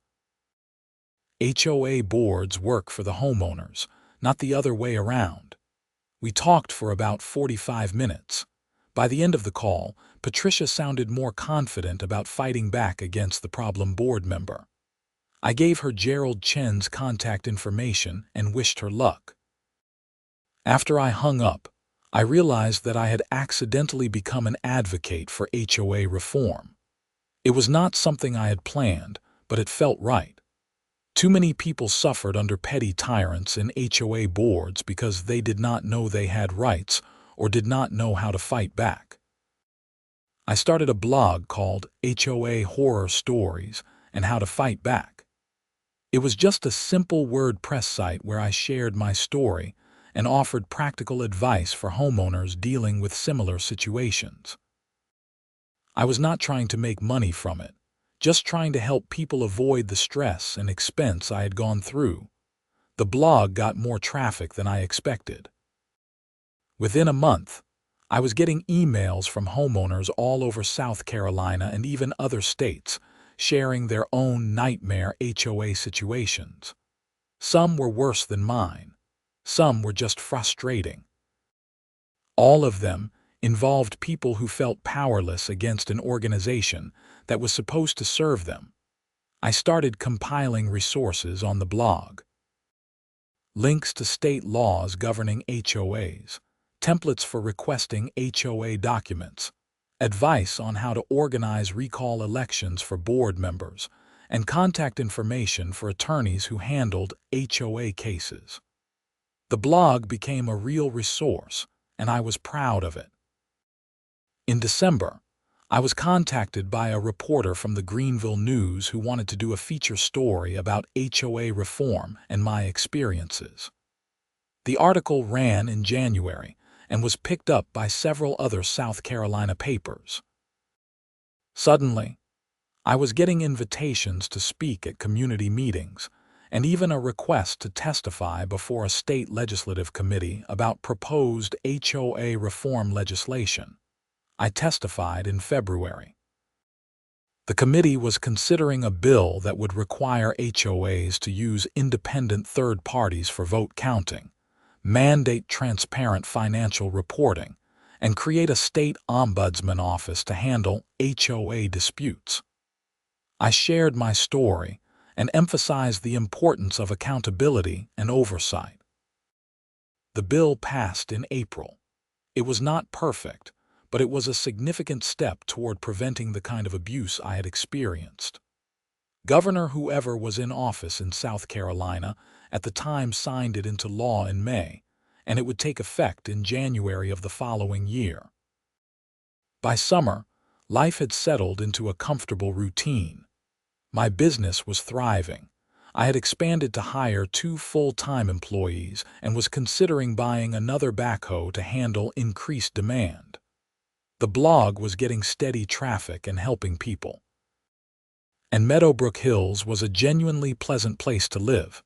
HOA boards work for the homeowners, not the other way around. We talked for about 45 minutes. By the end of the call, Patricia sounded more confident about fighting back against the problem board member. I gave her Gerald Chen's contact information and wished her luck. After I hung up, I realized that I had accidentally become an advocate for HOA reform. It was not something I had planned, but it felt right. Too many people suffered under petty tyrants in HOA boards because they did not know they had rights or did not know how to fight back. I started a blog called HOA Horror Stories and How to Fight Back. It was just a simple WordPress site where I shared my story and offered practical advice for homeowners dealing with similar situations. I was not trying to make money from it, just trying to help people avoid the stress and expense I had gone through. The blog got more traffic than I expected. Within a month, I was getting emails from homeowners all over South Carolina and even other states, sharing their own nightmare HOA situations. Some were worse than mine. Some were just frustrating. All of them involved people who felt powerless against an organization that was supposed to serve them. I started compiling resources on the blog. Links to state laws governing HOAs, templates for requesting HOA documents, advice on how to organize recall elections for board members, and contact information for attorneys who handled HOA cases. The blog became a real resource, and I was proud of it. In December, I was contacted by a reporter from the Greenville News who wanted to do a feature story about HOA reform and my experiences. The article ran in January and was picked up by several other South Carolina papers. Suddenly, I was getting invitations to speak at community meetings, and even a request to testify before a state legislative committee about proposed HOA reform legislation. I testified in February. The committee was considering a bill that would require HOAs to use independent third parties for vote counting, mandate transparent financial reporting, and create a state ombudsman office to handle HOA disputes. I shared my story and emphasized the importance of accountability and oversight. The bill passed in April. It was not perfect, but it was a significant step toward preventing the kind of abuse I had experienced. Governor whoever was in office in South Carolina at the time signed it into law in May, and it would take effect in January of the following year. By summer, life had settled into a comfortable routine. My business was thriving. I had expanded to hire 2 full-time employees and was considering buying another backhoe to handle increased demand. The blog was getting steady traffic and helping people. And Meadowbrook Hills was a genuinely pleasant place to live.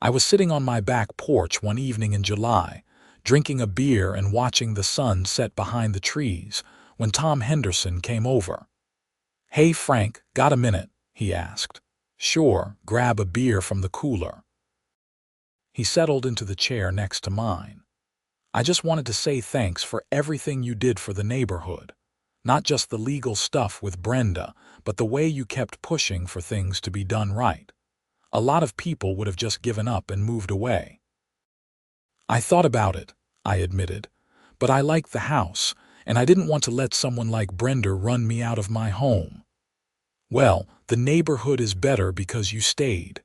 I was sitting on my back porch one evening in July, drinking a beer and watching the sun set behind the trees, when Tom Henderson came over. "Hey Frank, got a minute?" he asked. "Sure, grab a beer from the cooler." He settled into the chair next to mine. "I just wanted to say thanks for everything you did for the neighborhood. Not just the legal stuff with Brenda, but the way you kept pushing for things to be done right. A lot of people would have just given up and moved away." "I thought about it," I admitted, "but I liked the house, and I didn't want to let someone like Brenda run me out of my home." "Well, the neighborhood is better because you stayed.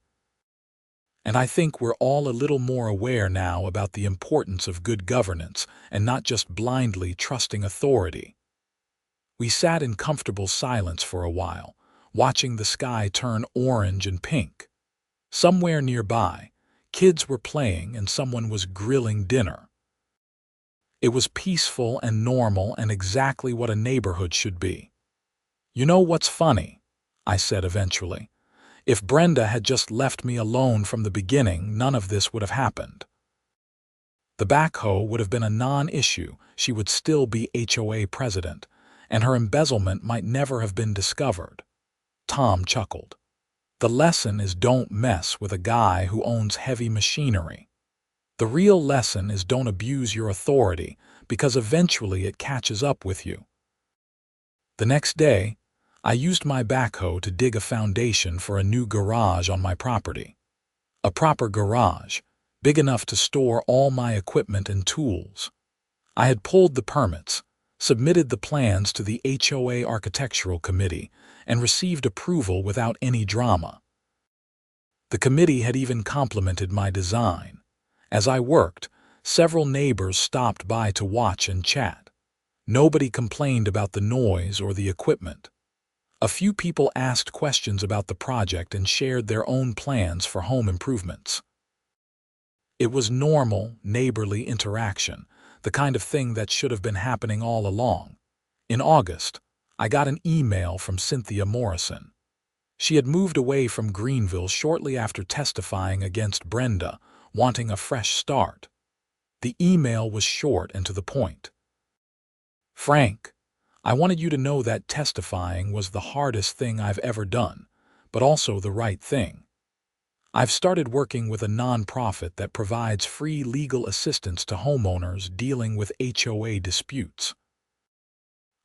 And I think we're all a little more aware now about the importance of good governance and not just blindly trusting authority." We sat in comfortable silence for a while, watching the sky turn orange and pink. Somewhere nearby, kids were playing and someone was grilling dinner. It was peaceful and normal and exactly what a neighborhood should be. "You know what's funny?" I said eventually. "If Brenda had just left me alone from the beginning, none of this would have happened. The backhoe would have been a non-issue, she would still be HOA president, and her embezzlement might never have been discovered." Tom chuckled. "The lesson is don't mess with a guy who owns heavy machinery. The real lesson is don't abuse your authority, because eventually it catches up with you." The next day, I used my backhoe to dig a foundation for a new garage on my property. A proper garage, big enough to store all my equipment and tools. I had pulled the permits, submitted the plans to the HOA Architectural Committee, and received approval without any drama. The committee had even complimented my design. As I worked, several neighbors stopped by to watch and chat. Nobody complained about the noise or the equipment. A few people asked questions about the project and shared their own plans for home improvements. It was normal, neighborly interaction, the kind of thing that should have been happening all along. In August, I got an email from Cynthia Morrison. She had moved away from Greenville shortly after testifying against Brenda, wanting a fresh start. The email was short and to the point. "Frank, I wanted you to know that testifying was the hardest thing I've ever done, but also the right thing. I've started working with a nonprofit that provides free legal assistance to homeowners dealing with HOA disputes.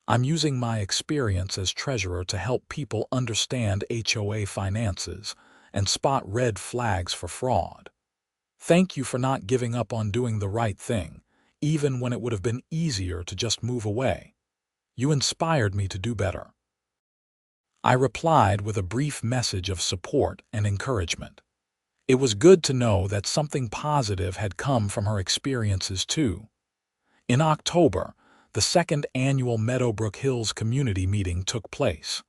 I'm using my experience as treasurer to help people understand HOA finances and spot red flags for fraud. Thank you for not giving up on doing the right thing, even when it would have been easier to just move away. You inspired me to do better." I replied with a brief message of support and encouragement. It was good to know that something positive had come from her experiences too. In October, the second annual Meadowbrook Hills community meeting took place.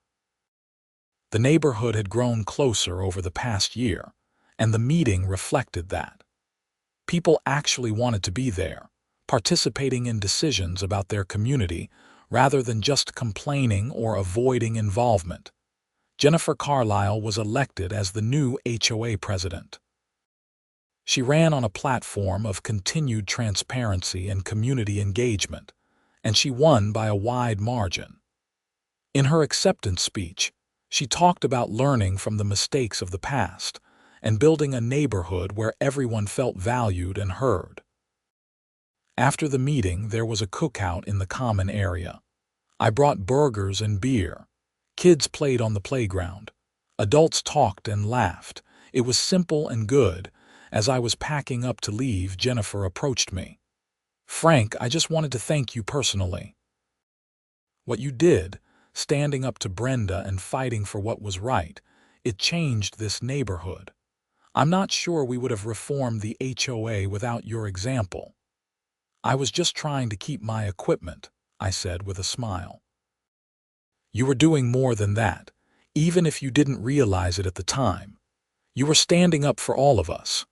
The neighborhood had grown closer over the past year, and the meeting reflected that. People actually wanted to be there, participating in decisions about their community rather than just complaining or avoiding involvement. Jennifer Carlisle was elected as the new HOA president. She ran on a platform of continued transparency and community engagement, and she won by a wide margin. In her acceptance speech, she talked about learning from the mistakes of the past and building a neighborhood where everyone felt valued and heard. After the meeting, there was a cookout in the common area. I brought burgers and beer. Kids played on the playground. Adults talked and laughed. It was simple and good. As I was packing up to leave, Jennifer approached me. "Frank, I just wanted to thank you personally. What you did, standing up to Brenda and fighting for what was right, it changed this neighborhood. I'm not sure we would have reformed the HOA without your example." "I was just trying to keep my equipment," I said with a smile. "You were doing more than that, even if you didn't realize it at the time. You were standing up for all of us."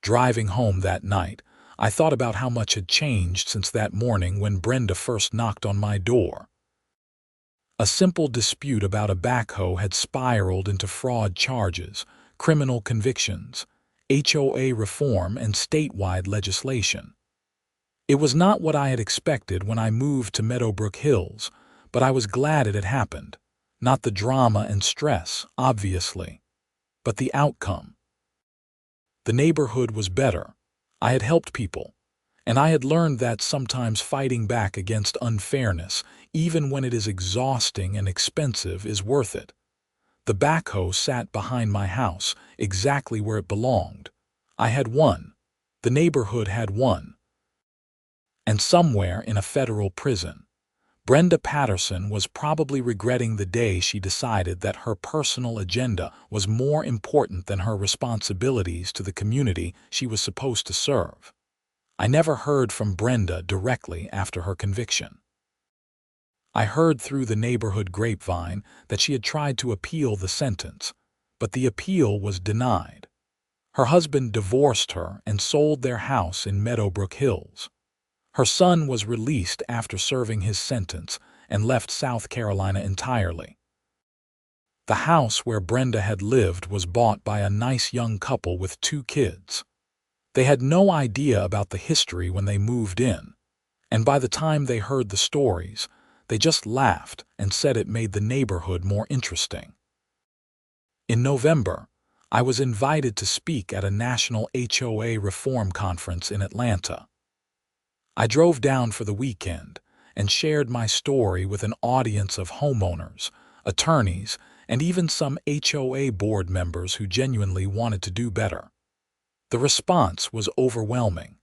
Driving home that night, I thought about how much had changed since that morning when Brenda first knocked on my door. A simple dispute about a backhoe had spiraled into fraud charges, criminal convictions, HOA reform, and statewide legislation. It was not what I had expected when I moved to Meadowbrook Hills, but I was glad it had happened. Not the drama and stress, obviously, but the outcome. The neighborhood was better. I had helped people, and I had learned that sometimes fighting back against unfairness, even when it is exhausting and expensive, is worth it. The backhoe sat behind my house, exactly where it belonged. I had won. The neighborhood had won. And somewhere in a federal prison, Brenda Patterson was probably regretting the day she decided that her personal agenda was more important than her responsibilities to the community she was supposed to serve. I never heard from Brenda directly after her conviction. I heard through the neighborhood grapevine that she had tried to appeal the sentence, but the appeal was denied. Her husband divorced her and sold their house in Meadowbrook Hills. Her son was released after serving his sentence and left South Carolina entirely. The house where Brenda had lived was bought by a nice young couple with 2 kids. They had no idea about the history when they moved in, and by the time they heard the stories, they just laughed and said it made the neighborhood more interesting. In November, I was invited to speak at a national HOA reform conference in Atlanta. I drove down for the weekend and shared my story with an audience of homeowners, attorneys, and even some HOA board members who genuinely wanted to do better. The response was overwhelming.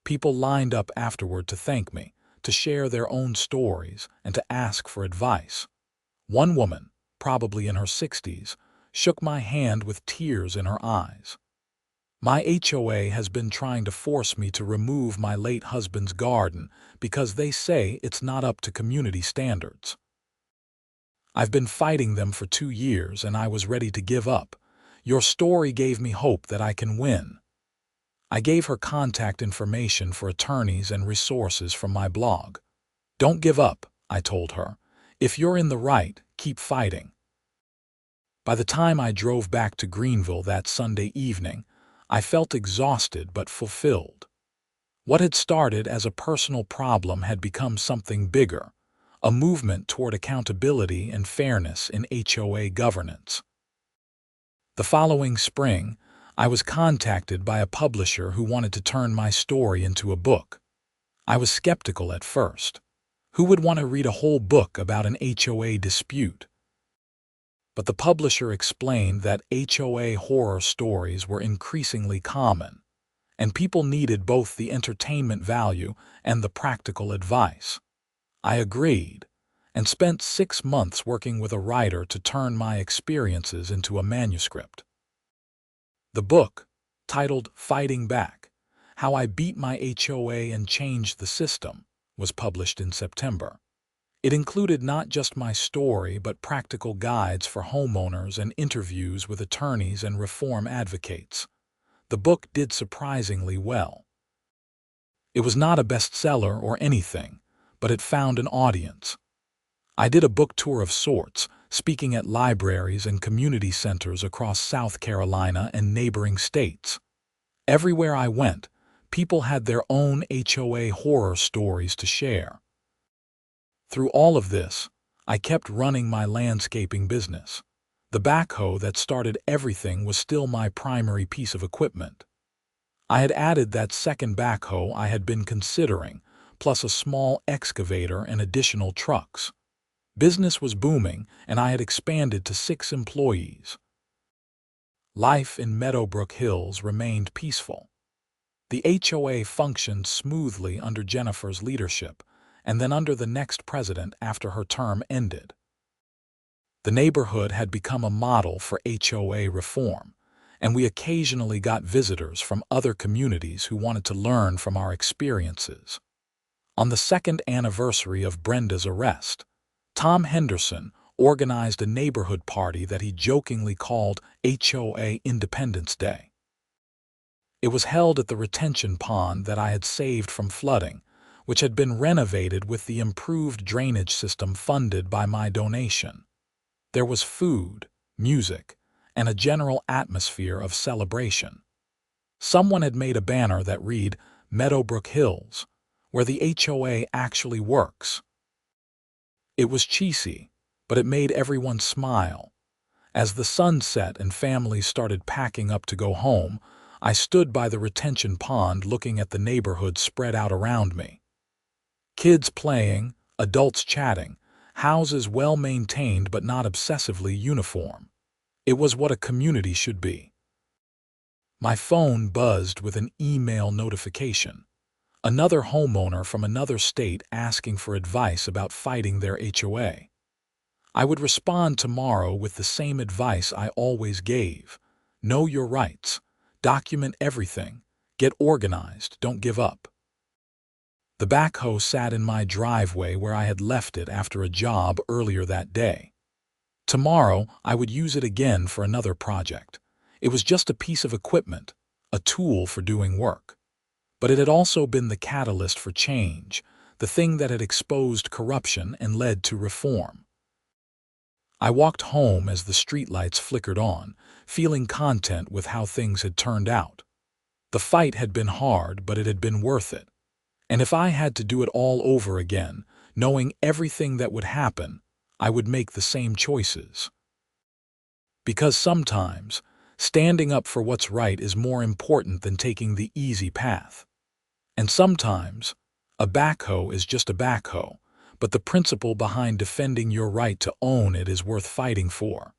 People lined up afterward to thank me, to share their own stories, and to ask for advice. One woman, probably in her 60s, shook my hand with tears in her eyes. "My HOA has been trying to force me to remove my late husband's garden because they say it's not up to community standards. I've been fighting them for 2 years and I was ready to give up. Your story gave me hope that I can win." I gave her contact information for attorneys and resources from my blog. "Don't give up," I told her. "If you're in the right, keep fighting." By the time I drove back to Greenville that Sunday evening, I felt exhausted but fulfilled. What had started as a personal problem had become something bigger, a movement toward accountability and fairness in HOA governance. The following spring, I was contacted by a publisher who wanted to turn my story into a book. I was skeptical at first. Who would want to read a whole book about an HOA dispute? But the publisher explained that HOA horror stories were increasingly common, and people needed both the entertainment value and the practical advice. I agreed, and spent 6 months working with a writer to turn my experiences into a manuscript. The book, titled Fighting Back: How I Beat My HOA and Changed the System, was published in September. It included not just my story but practical guides for homeowners and interviews with attorneys and reform advocates. The book did surprisingly well. It was not a bestseller or anything, but it found an audience. I did a book tour of sorts, speaking at libraries and community centers across South Carolina and neighboring states. Everywhere I went, people had their own HOA horror stories to share. Through all of this, I kept running my landscaping business. The backhoe that started everything was still my primary piece of equipment. I had added that second backhoe I had been considering, plus a small excavator and additional trucks. Business was booming, and I had expanded to 6 employees. Life in Meadowbrook Hills remained peaceful. The HOA functioned smoothly under Jennifer's leadership, and then under the next president after her term ended. The neighborhood had become a model for HOA reform, and we occasionally got visitors from other communities who wanted to learn from our experiences. On the 2nd anniversary of Brenda's arrest, Tom Henderson organized a neighborhood party that he jokingly called HOA Independence Day. It was held at the retention pond that I had saved from flooding, which had been renovated with the improved drainage system funded by my donation. There was food, music, and a general atmosphere of celebration. Someone had made a banner that read, "Meadowbrook Hills, where the HOA actually works." It was cheesy, but it made everyone smile. As the sun set and families started packing up to go home, I stood by the retention pond looking at the neighborhood spread out around me. Kids playing, adults chatting, houses well maintained but not obsessively uniform. It was what a community should be. My phone buzzed with an email notification. Another homeowner from another state asking for advice about fighting their HOA. I would respond tomorrow with the same advice I always gave. Know your rights. Document everything. Get organized. Don't give up. The backhoe sat in my driveway where I had left it after a job earlier that day. Tomorrow, I would use it again for another project. It was just a piece of equipment, a tool for doing work. But it had also been the catalyst for change, the thing that had exposed corruption and led to reform. I walked home as the streetlights flickered on, feeling content with how things had turned out. The fight had been hard, but it had been worth it. And if I had to do it all over again, knowing everything that would happen, I would make the same choices. Because sometimes, standing up for what's right is more important than taking the easy path. And sometimes, a backhoe is just a backhoe, but the principle behind defending your right to own it is worth fighting for.